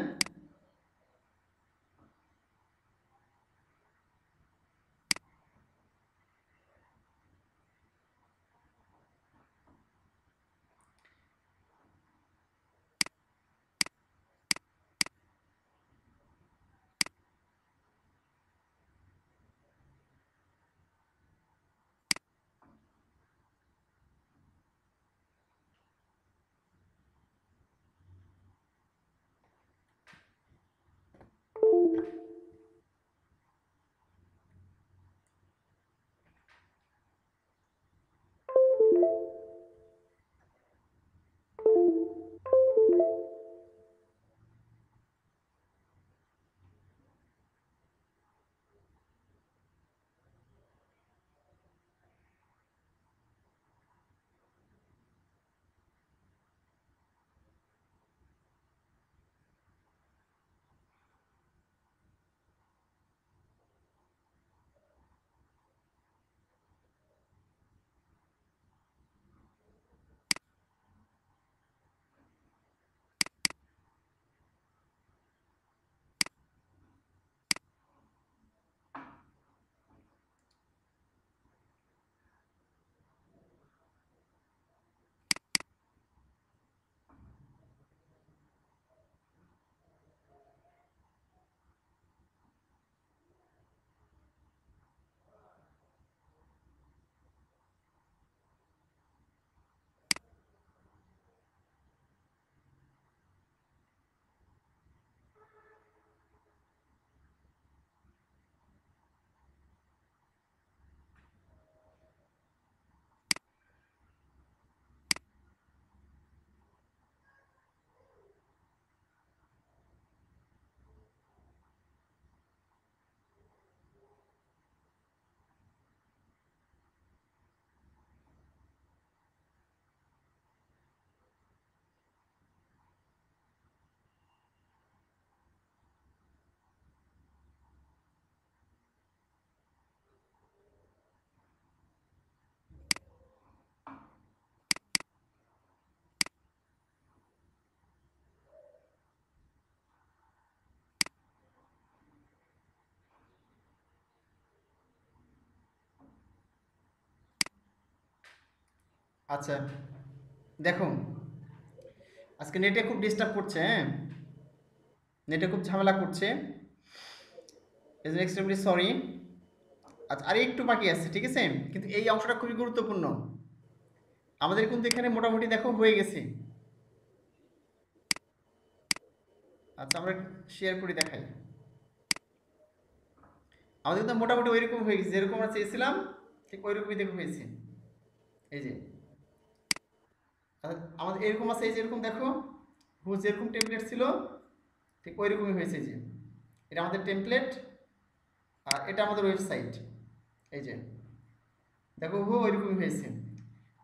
আচ্ছা, দেখো আজকে নেটে খুব ডিস্টার্ব করছে, হ্যাঁ, নেটে খুব ঝামেলা করছে, এই জন্য এক্সট্রিমলি সরি। আচ্ছা, আর একটু বাকি আছে, ঠিক আছে, কিন্তু এই অংশটা খুবই গুরুত্বপূর্ণ। আমাদের কিন্তু এখানে মোটামুটি দেখো হয়ে গেছে। আচ্ছা, আমরা শেয়ার করে দেখাই। আমাদের কিন্তু মোটামুটি ওইরকম হয়ে গেছে, যেরকম আমরা চেয়েছিলাম ঠিক ওইরকমই দেখো হয়েছে। এই যে আমাদের এরকম আছে, এই যে এরকম দেখো, যেরকম টেমপ্লেট ছিল ঠিক ওইরকমই হয়েছে। যে এটা আমাদের টেমপ্লেট, আর এটা আমাদের ওয়েবসাইট। এই যে দেখো ওইরকমই হয়েছে।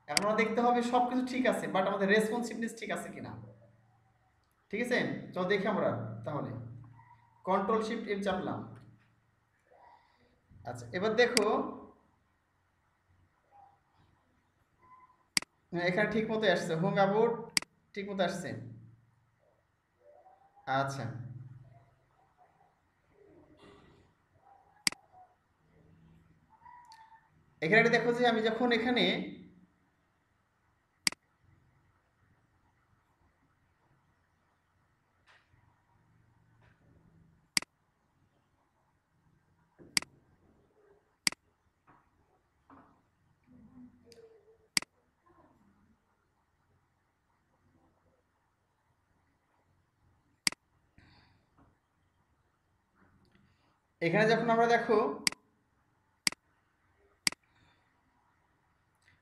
এখন আমরা দেখতে হবে সব কিছু ঠিক আছে, বাট আমাদের রেসপন্সিভনেস ঠিক আছে কিনা। ঠিক আছে, চলো দেখি আমরা তাহলে। কন্ট্রোল শিফট এফ চাপলাম। আচ্ছা, এবার দেখো এখানে ঠিক মতো আসছে, হোম অ্যাবাউট ঠিক মতো আসছে। আচ্ছা, এখানে দেখো যে আমি যখন এখানে যখন আমরা দেখো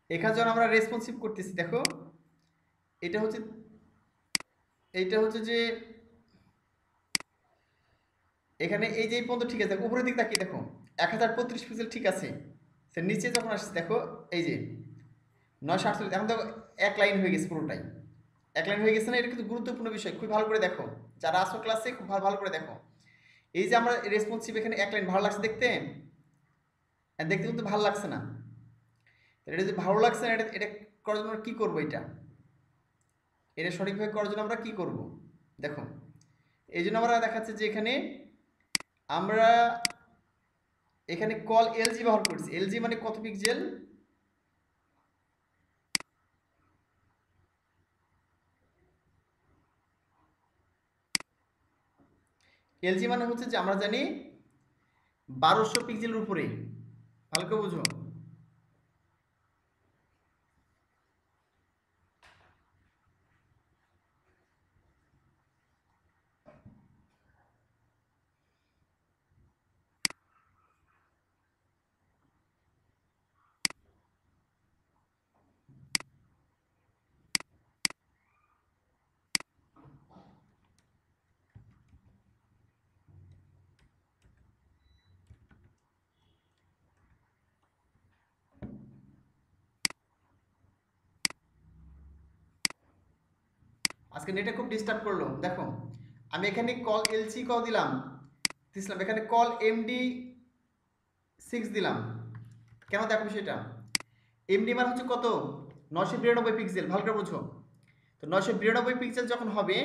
এখানে যখন আমরা রেসপন্সিভ করতেছি, দেখো এটা হচ্ছে যে এখানে এই যে এই পর্যন্ত ঠিক আছে। দেখো উপরের দিক তাকিয়ে দেখো 1032 পিক্সেল ঠিক আছে। নিচে যখন আসছে দেখো এই যে 948, এখন দেখো এক লাইন হয়ে গেছে, পুরোটাই এক লাইন হয়ে গেছে না। এটা কিন্তু গুরুত্বপূর্ণ বিষয়, খুব ভালো করে দেখো, যারা আসো ক্লাসে খুব ভালো করে দেখো। এই যে আমরা রেসপন্সিভ এখানে এক লাইন, ভালো লাগছে দেখতে? দেখতে কিন্তু ভালো লাগছে না। এটা যদি ভালো লাগছে না, এটা করার জন্য কি করবো? এটা সঠিকভাবে করার জন্য আমরা কি করব? দেখো, এই জন্য আমরা দেখাচ্ছে যে আমরা এখানে কল এলজি ব্যবহার করছি। এলজি মানে কত পিক্সেল? এলজি মানে হচ্ছে যে আমরা জানি 1200 পিক্সেলের উপরে। ভালো করে বুঝো। আজকে নেটে খুব ডিস্টার্ব করলো। দেখো, আমি এখানে কল এলসি কল দিলাম, এখানে কল এমডি 6 দিলাম। কেন দেখো সেটা? এমডি মানে হচ্ছে কত? 992 পিক্সেল। ভালো করে বুঝো। তো 992 পিক্সেল যখন হবে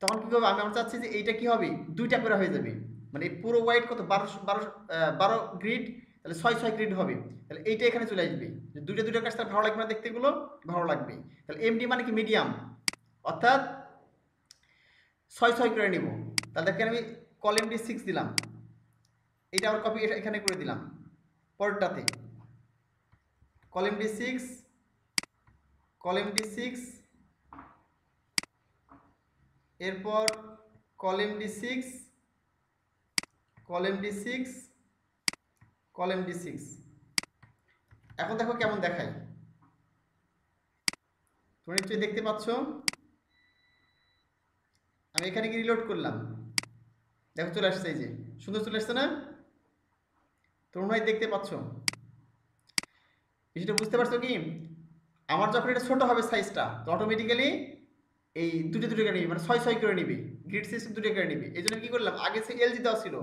তখন কি হবে? আমরা চাচ্ছি যে এইটা কি হবে, দুইটা করে হয়ে যাবে। মানে পুরো ওয়াইড কত? 12 গ্রিড, তাহলে 6 গ্রিড হবে। তাহলে এইটা এখানে চলে আসবে। দুইটা কাজ, তার ভালো লাগবে না দেখতে? এগুলো ভালো লাগবে। তাহলে এমডি মানে কি? মিডিয়াম, অর্থাৎ 6 করে নিব। তাহলে দেখেন আমি কল এমডি 6 দিলাম, এইটা আবার কপি এখানে করে দিলাম পরেরটাতে। কল এমডি 6, কল এমডি 6, এরপর call MD 6, call MD 6, call MD 6। এখন দেখো কেমন দেখায়, তোমরা নিশ্চয়ই দেখতে পাচ্ছ। আমি এখানে কি রিলোড করলাম, দেখো চলে আসছে, এই যে সুন্দর চলে আসছে না? তোমরা দেখতে পাচ্ছ বিষয়টা? বুঝতে পারছো কি? আমার যখন এটা ছোট হবে সাইজটা, তো অটোমেটিক্যালি এই দুটো করে নিবি, মানে 6 করে নিবি, গ্রিড সিস্টেম দুটো করে নিবি। এই জন্য কি করলাম, আগে সে এলজি দেওয়া ছিল,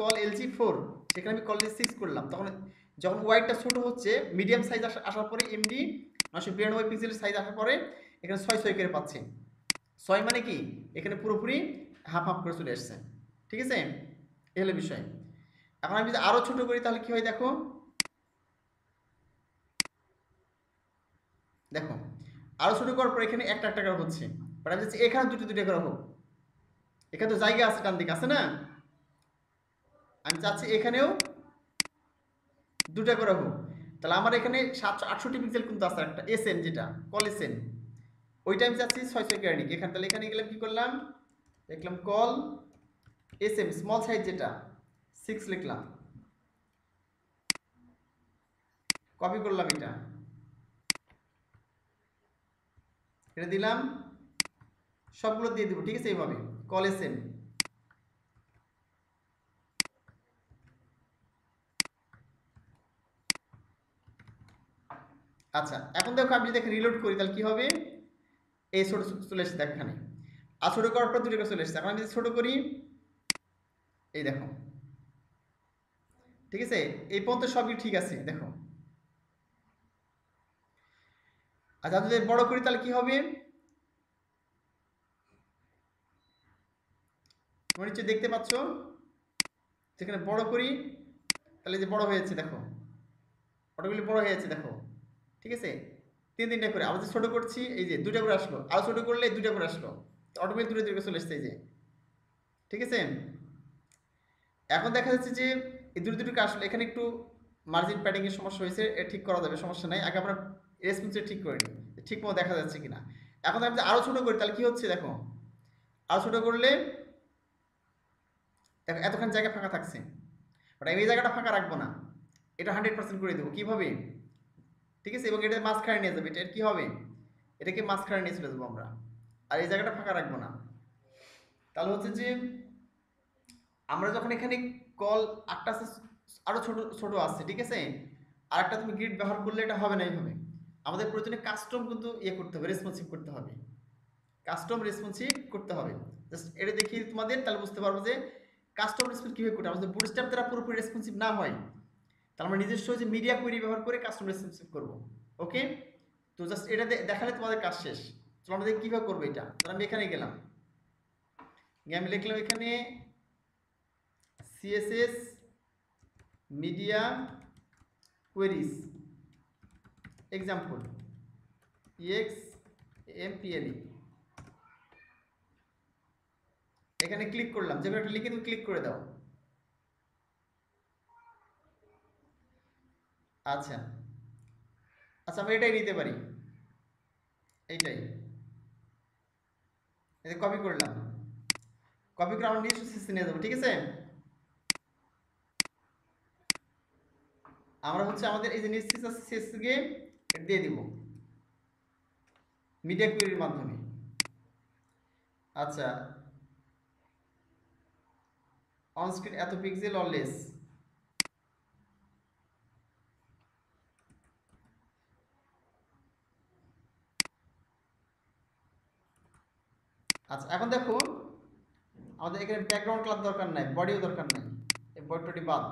কল এলজি 4, সেখানে আমি কল এলজি 6 করলাম। তখন যখন ওয়াইডটা ছোট হচ্ছে, মিডিয়াম সাইজ আসার পরে এমডি 992 পিক্সেলের সাইজ আসার পরে এখানে 6 করে পাচ্ছি। 6 মানে কি? এখানে পুরোপুরি হাফ করে চলে আসছে। ঠিক আছে, এই হলো বিষয়। এখন আমি যদি আরো ছোট করি তাহলে কি হয় দেখো। দেখো, আরো ছোট করার পর এখানে একটা করে হচ্ছে। বাট আমি চাচ্ছি এখানে দুটো দুটো করে হোক। এখানে তো জায়গা আছে, ডান দিকে আছে না, আমি চাচ্ছি এখানেও দুটো করে হোক। তাহলে আমার এখানে 768 পিক্সেল কিন্তু আছে একটা এসএন, যেটা কল এসএন, ওইটা আমি চাচ্ছি 6 করে নিক এখানে। তাহলে এখানে গেলাম, কি করলাম, লিখলাম কল এসএম স্মল সাইজ যেটা 6 লিখলাম, কপি করলাম, এটা দিলাম, সবগুলো দিয়ে দিব, ঠিক আছে, এইভাবে কল এসএম। আচ্ছা, এখন দেখো আমি যদি এখানে রিলোড করি তাহলে কি হবে, এই ছোট চলে এসেছে দেখো এখানে, আর ছোট করার পর দুটো করে চলে এসেছে। এখন আমি যদি ছোট করি, এই দেখো, ঠিক আছে, এই পর্যন্ত সবই ঠিক আছে দেখো। আচ্ছা, যদি বড় করি তাহলে কি হবে, তোমরা নিশ্চয়ই দেখতে পাচ্ছ, যেখানে বড় করি তাহলে যে বড় হয়েছে দেখো, অটোগুলি বড় হয়ে যাচ্ছে দেখো, ঠিক আছে, তিনটা করে। আবার যে ছোট করছি, এই যে দুটো করে আসলো, আরো ছোট করলে দুটো করে আসলো, অটোমেটিক দুটো দুটো চলে এসছে, এই যে, ঠিক আছে। এখন দেখা যাচ্ছে যে এই দুটো দুটো আসলে এখানে একটু মার্জিন প্যাডিং এর সমস্যা হয়েছে, ঠিক করা যাবে, সমস্যা নাই। আগে আমরা রেসপন্সটা ঠিক করে নিই, ঠিক মতো দেখা যাচ্ছে কিনা। এখন আমি যদি আরো ছোট করি তাহলে কি হচ্ছে দেখো, আরো ছোট করলে দেখো এতক্ষণ জায়গা ফাঁকা থাকছে, বাট আমি এই জায়গাটা ফাঁকা রাখবো না, এটা 100% করে দেবো। কিভাবে, ঠিক আছে, এবং এটা মাঝখানে নিয়ে যাবে, এটা কি হবে, এটাকে মাঝখানে নিয়ে চলে যাবো আমরা, আর এই জায়গাটা ফাঁকা রাখবো না। তাহলে হচ্ছে যে আমরা যখন এখানে কল একটা আছে, আরো ছোট ছোট আছে, ঠিক আছে, আর একটা তুমি গ্রিড ব্যবহার করলে এটা হবে না এইভাবে। আমাদের প্রয়োজনে কাস্টম কিন্তু ইয়ে করতে হবে, রেসপন্সিভ করতে হবে, কাস্টম রেসপন্সিভ করতে হবে। জাস্ট এটা দেখি তোমাদের, তাহলে বুঝতে পারবো যে কাস্টম রেসপন্সিভ কিভাবে করতে হবে। আমাদের বুটস্ট্র্যাপ দ্বারা পুরোপুরি রেসপন্সিভ না হয়, তাহলে আমরা নিজস্ব যে মিডিয়া কোয়েরি ব্যবহার করে কাস্টম রেসপন্সিভ করব। ওকে, তো জাস্ট এটা দেখালে তোমাদের কাজ শেষ। চলো আমরা দেখি কীভাবে করবো এটা। তাহলে আমি এখানে গেলাম, আমি লিখলাম এখানে CSS media queries example EXMPLE, এখানে ক্লিক করলাম, যে একটা লিখে তুমি ক্লিক করে দাও। আচ্ছা আচ্ছা, আমরা এটাই নিতে পারি, এইটাই, এটা কপি করলাম, কপি করে আমরা নিজস্ব সিস্টেমে নিয়ে যাবো, ঠিক আছে। আমরা হচ্ছে আমাদের এই যে নিশ্চিত সিএসকে এটা দিয়ে দিব মিডিয়া কোয়েরির মাধ্যমে। আচ্ছা, অন স্ক্রিন এত পিক্সেল অর লেস, আচ্ছা এখন দেখো আমাদের এখানে ব্যাকগ্রাউন্ড ক্লাস দরকার নাই, বডিও দরকার নাই, এই বডি বাদ।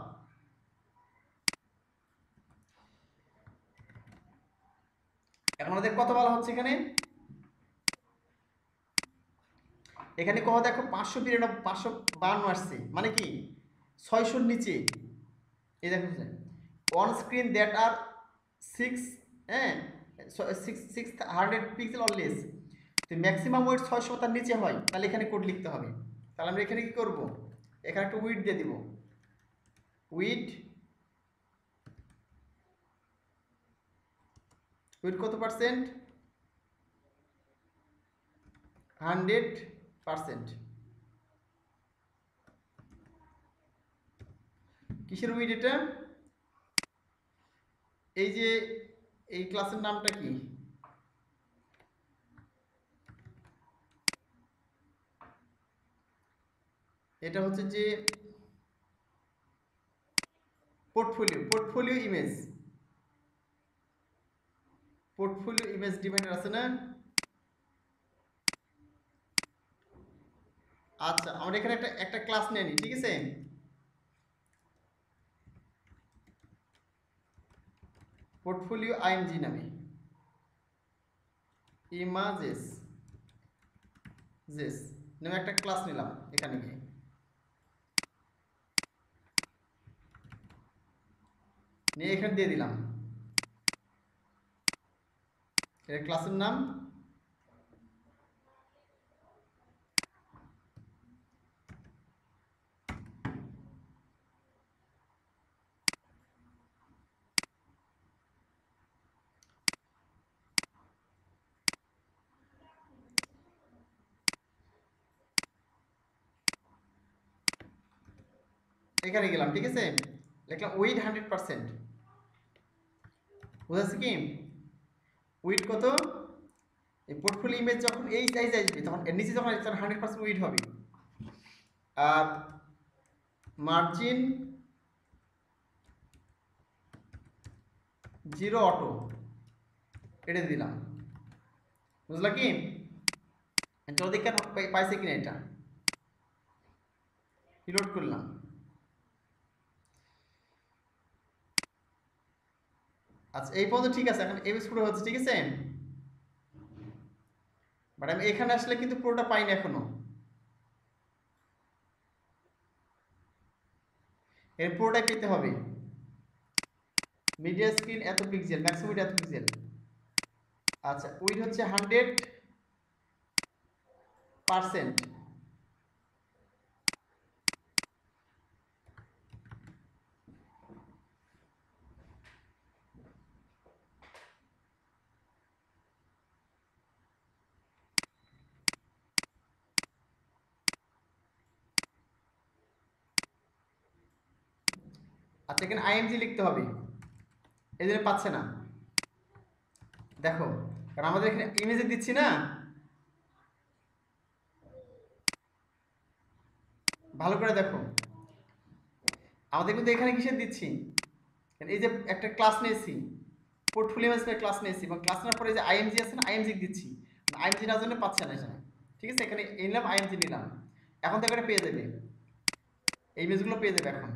এখন আমাদের কত বলা হচ্ছে এখানে, এখানে কত দেখো 552 আসছে, মানে কি 600-র নিচে। এই দেখো অন স্ক্রিন দ্যাট আর 6 হ্যাঁ 600 পিক্সেল অর লেস, তো ম্যাক্সিমাম ওয়েট 600 তার নিচে হয়, তাহলে এখানে কোড লিখতে হবে। তাহলে আমরা এখানে কি করব, এখানে একটা উইডথ দিয়ে দিব, উইডথ কত পার্সেন্ট, 100%। কিসের উইডথ এটা, এই যে এই ক্লাসের নামটা কি, এটা হচ্ছে যে পোর্টফোলিও ইমেজ ডিভাইডার আছে না। আচ্ছা, আমরা এখানে একটা ক্লাস নিয়ে নিই, ঠিক আছে, পোর্টফোলিও আইএমজি নামে, ইমেজেস নামে একটা ক্লাস নিলাম, এখানে গিয়ে নিয়ে এখানে দিয়ে দিলাম, এর ক্লাসের নাম এখানে গেলাম, ঠিক আছে, লিখলাম উইথ 100%। বুঝাচ্ছি কি উইথ কত, এই পোর্টফোলিও ইমেজ যখন এই সাইজ আসবে তখন এর নিচে যখন 100% উইথ হবে। আর মার্জিন 0 অটো এটা দিলাম। বুঝলা কি, চলো দেখে পাইছে কিনা এটা, রিলোড করলাম। আচ্ছা এই পর্যন্ত ঠিক আছে, এখন এমএস পুরো হচ্ছে, ঠিক আছে, বাট আমি এখানে আসলে কিন্তু পুরোটা পাইনি এখনো। এর পুরোটাই পেতে হবে। মিডিয়া স্ক্রিন এত পিক্সেল, ম্যাক্সিমাম এত পিক্সেল। আচ্ছা উইড হচ্ছে 100%। আচ্ছা এখানে আইএমজি লিখতে হবে, এই জন্য পাচ্ছে না, দেখো, কারণ আমাদের এখানে ইমেজে দিচ্ছি না। ভালো করে দেখো, আমাদের কিন্তু এখানে কিসের দিচ্ছি, এই যে একটা ক্লাস নিয়েছি, পোর্টফোলিও ম্যানেজমেন্ট ক্লাস নিয়েছি, এবং ক্লাস নেওয়ার পরে যে আইএমজি আছে না, আইএমজি দিচ্ছি, আইএমজি নেওয়ার জন্য পাচ্ছে না এখানে, ঠিক আছে, এখানে নিলাম আইএমজি নিলাম, এখন তো এখানে পেয়ে যাবে, এই ইমেজগুলো পেয়ে যাবে এখন।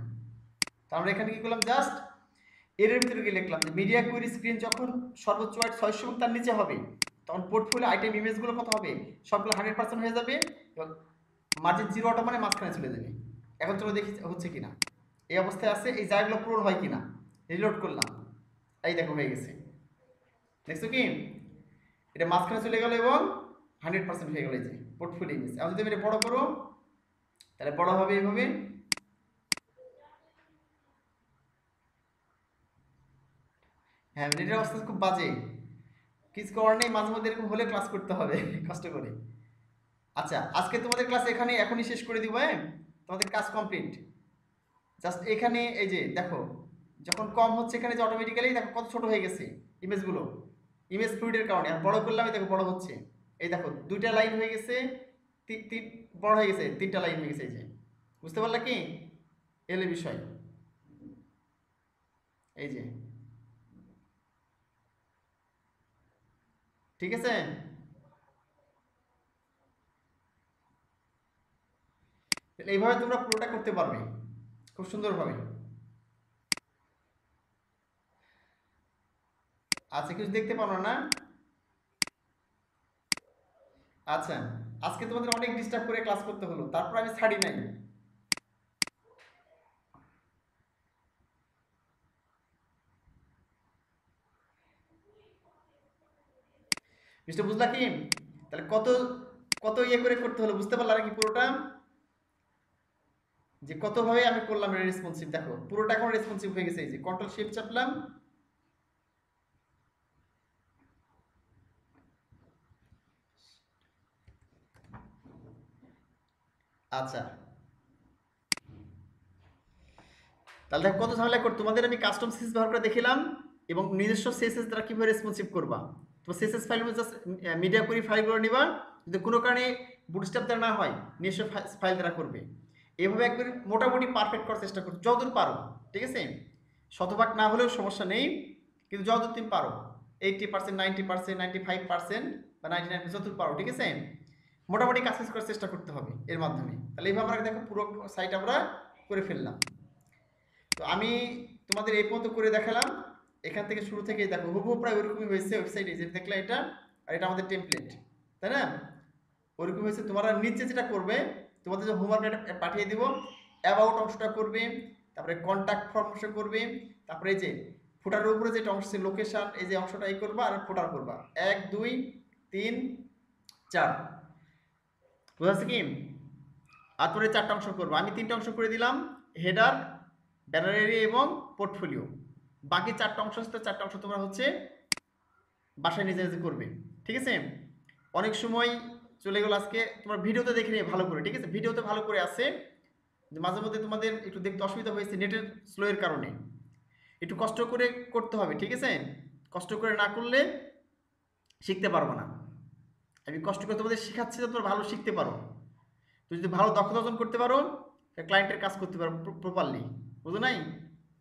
তো আমরা এখানে কি করলাম, জাস্ট এর ভিতরে গিয়ে লিখলাম যে মিডিয়া কোয়েরি স্ক্রিন যখন সর্বোচ্চ ওয়াইড 600 এবং তার নিচে হবে, তখন পোর্টফোলিও আইটেম ইমেজগুলো কত হবে, সবগুলো 100% হয়ে যাবে, এবং মার্জিন 0 অটো মানে মাঝখানে চলে যাবে। এখন চলো দেখি হচ্ছে কিনা, এই অবস্থায় আছে, এই জায়গাগুলো পূরণ হয় কিনা, রিলোড করলাম, এই দেখো হয়ে গেছে, দেখছো কি, এটা মাঝখানে চলে গেল এবং 100% হয়ে গেল, এই যে পোর্টফোলিও ইমেজ। এখন যদি আমি এটা বড় করো তাহলে বড় হবে এইভাবে। হ্যাঁ এটার অবস্থা খুব বাজে, কিছু করার নেই, মাঝে মধ্যে এরকম হলে ক্লাস করতে হবে কষ্ট করে। আচ্ছা আজকে তোমাদের ক্লাস এখানে এখনই শেষ করে দিব, হ্যাঁ তোমাদের কাজ কমপ্লিট। জাস্ট এখানে এই যে দেখো, যখন কম হচ্ছে এখানে যে অটোমেটিক্যালি দেখো কত ছোট হয়ে গেছে ইমেজগুলো, ইমেজ ফ্লুইডের কারণে। আর বড় করলাম, এই দেখো বড় হচ্ছে, এই দেখো 2টা লাইন হয়ে গেছে, বড় হয়ে গেছে, 3টা লাইন হয়ে গেছে, এই যে বুঝতে পারলা কি এলে বিষয়, এই যে ঠিক আছে। এইভাবে তোমরা পুরোটা করতে পারবে খুব সুন্দরভাবে। আচ্ছা কিছু দেখতে পারো না, আচ্ছা আজকে তোমাদের অনেক ডিস্টার্ব করে ক্লাস করতে হলো, তারপর আমি ছাড়ি নাই। মিস্টার বুঝলা কি, তাহলে কত কত ইয়ে করে করতে হলো, বুঝতে পারলা নাকি পুরোটা, যে কতভাবে আমি করলাম রেসপন্সিভ, দেখো পুরোটা এখন রেসপন্সিভ হয়ে গেছে, এই যে কন্ট্রোল শিফট চাপলাম, আচ্ছা তাহলে দেখো কত ঝামেলা করতে, তোমাদের আমি কাস্টম সিএসএস ব্যবহার করে দেখিলাম, এবং নিজস্ব সিএসএস দ্বারা কিভাবে রেসপন্সিভ করবা। তো CSS file just media query ফাইলগুলো নিবা, যদি কোনো কারণে বুটস্ট্র্যাপ দ্বারা না হয় নিজস্ব ফাইল দ্বারা করবে। এভাবে একবার মোটামুটি পারফেক্ট করার চেষ্টা করো যতদূর পারো, ঠিক আছে, শতভাগ না হলেও সমস্যা নেই, কিন্তু যতদূর তুমি পারো 80%, 90%, 95% বা 99% যতদূর পারো, ঠিক আছে, মোটামুটি কাজ করার চেষ্টা করতে হবে এর মাধ্যমে। তাহলে এইভাবে আমরা দেখো পুরো সাইট আমরা করে ফেললাম। তো আমি তোমাদের এই পর্যন্ত করে দেখালাম, এখান থেকে শুরু থেকে দেখো হুবহু প্রায় ওইরকমই হয়েছে ওয়েবসাইটে, যেটা দেখলে এটা, আর এটা আমাদের টেমপ্লেট, তাই না, ওইরকম হয়েছে। তোমরা নিচে যেটা করবে, তোমাদের যে হোমওয়ার্ক এটা পাঠিয়ে দিব, অ্যাবাউট অংশটা করবে, তারপরে কন্ট্যাক্ট ফর্ম অংশ করবে, তারপরে এই যে ফুটারের উপরে যেটা অংশ আছে লোকেশন, এই যে অংশটা এই করবা, আর ফুটার করবা 1 2 3 4, বুঝাচ্ছে কি, আর তোর 4টা অংশ করবো, আমি 3টা অংশ করে দিলাম, হেডার, ব্যানার এরিয়া এবং পোর্টফোলিও। বাকি 4টা অংশ আছে, 4টা অংশ তোমরা হচ্ছে বাসায় নিজে নিজে করবে, ঠিক আছে। অনেক সময় চলে গেল আজকে, তোমার ভিডিওতে দেখে নিয়ে ভালো করে, ঠিক আছে, ভিডিওতে ভালো করে আছে, যে মাঝে মধ্যে তোমাদের একটু দেখতে অসুবিধা হয়েছে নেটের স্লোয়ের কারণে, একটু কষ্ট করে করতে হবে, ঠিক আছে? কষ্ট করে না করলে শিখতে পারবো না। আমি কষ্ট করে তোমাদের শেখাচ্ছি যাতে তোমরা ভালো শিখতে পারো। তুমি যদি ভালো দক্ষতা অর্জন করতে পারো, ক্লায়েন্টের কাজ করতে পারো প্রপারলি। বুঝো নাই?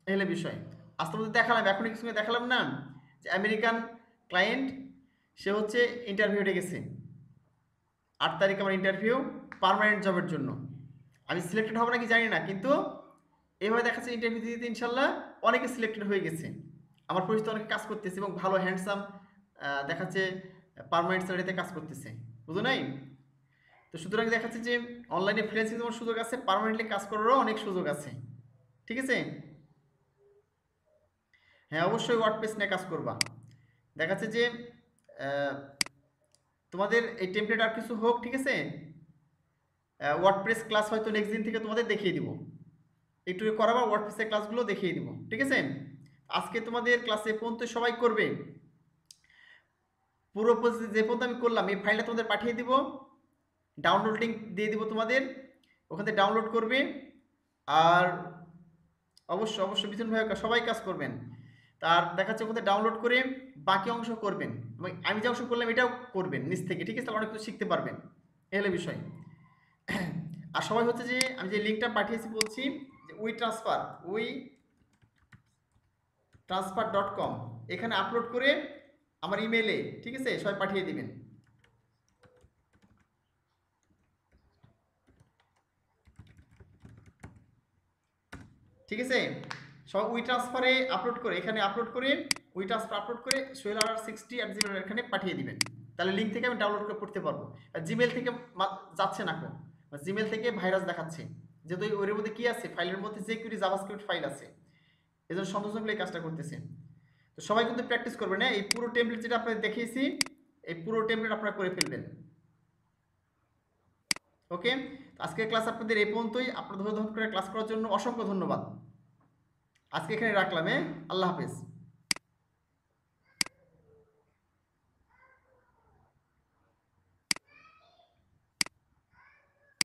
এই হলো বিষয়। আজ তোমাদের দেখালাম, এখনই কিছু দেখালাম না যে আমেরিকান ক্লায়েন্ট, সে হচ্ছে ইন্টারভিউতে গেছে। 8 তারিখ আমার ইন্টারভিউ পার্মানেন্ট জবের জন্য। আমি সিলেক্টেড হবো নাকি জানি না, কিন্তু এভাবে দেখাচ্ছে ইন্টারভিউ দিতে ইনশাল্লাহ অনেকে সিলেক্টেড হয়ে গেছে। আমার পরিচিত অনেকে কাজ করতেছে এবং ভালো হ্যান্ডসাম দেখাচ্ছে পার্মানেন্ট স্যালারিতে কাজ করতেছে। বুঝো নাই? তো সুতরাং দেখাচ্ছে যে অনলাইনে ফ্রিল্যান্সিং তোমার সুযোগ আছে, পার্মানেন্টলি কাজ করারও অনেক সুযোগ আছে, ঠিক আছে? হ্যাঁ, অবশ্যই ওয়ার্ডপ্রেস নিয়ে কাজ করবা। দেখাচ্ছে যে তোমাদের এই টেমপ্লেট আর কিছু হোক, ঠিক আছে? ওয়ার্ডপ্রেস ক্লাস হয়তো নেক্সট দিন থেকে তোমাদের দেখিয়ে দিব, একটু করাবা ওয়ার্ডপ্রেসের ক্লাসগুলো দেখিয়ে দিব, ঠিক আছে? আজকে তোমাদের ক্লাসে পর্যন্ত সবাই করবে, পুরো যে পর্যন্ত আমি করলাম এই ফাইলটা তোমাদের পাঠিয়ে দিব, ডাউনলোড লিঙ্ক দিয়ে দিব তোমাদের, ওখান থেকে ডাউনলোড করবে। আর অবশ্যই বিজন ভাই সবাই কাজ করবেন। তার দেখাচ্ছে ওখানে ডাউনলোড করে বাকি অংশ করবেন, এবং আমি যে অংশ করলাম এটাও করবেন নিচ থেকে, ঠিক আছে? অনেক কিছু শিখতে পারবেন, এই হলো বিষয়। আর সবাই হচ্ছে যে আমি যে লিঙ্কটা পাঠিয়েছি বলছি যে WeTransfer.com, এখানে আপলোড করে আমার ইমেলে, ঠিক আছে, সবাই পাঠিয়ে দিবেন। ঠিক আছে, সব WeTransfer-এ আপলোড করে, এখানে আপলোড করে WeTransfer আপলোড করে sohelr60@gmail এখানে পাঠিয়ে দিবেন। তাহলে লিঙ্ক থেকে আমি ডাউনলোড করে পড়তে পারবো। আর জিমেল থেকে যাচ্ছে না, জিমেল থেকে ভাইরাস দেখাচ্ছে, যেহেতু ওর মধ্যে কি আছে, ফাইলের মধ্যে jQuery জাভাস্ক্রিপ্ট ফাইল আছে, এজন্য সংযোজনগুলো এই কাজটা করতেছে। তো সবাই কিন্তু প্র্যাকটিস করবেন, না এই পুরো টেমপ্লেট যেটা আপনাদের দেখিয়েছি, এই পুরো টেমপ্লেট আপনারা করে ফেলবেন। ওকে, আজকের ক্লাস আপনাদের এই পর্যন্তই। আপনাদের ধৈর্য ধরে ক্লাস করার জন্য অসংখ্য ধন্যবাদ। আজকে এখানে রাখলাম। আল্লাহ হাফেজ।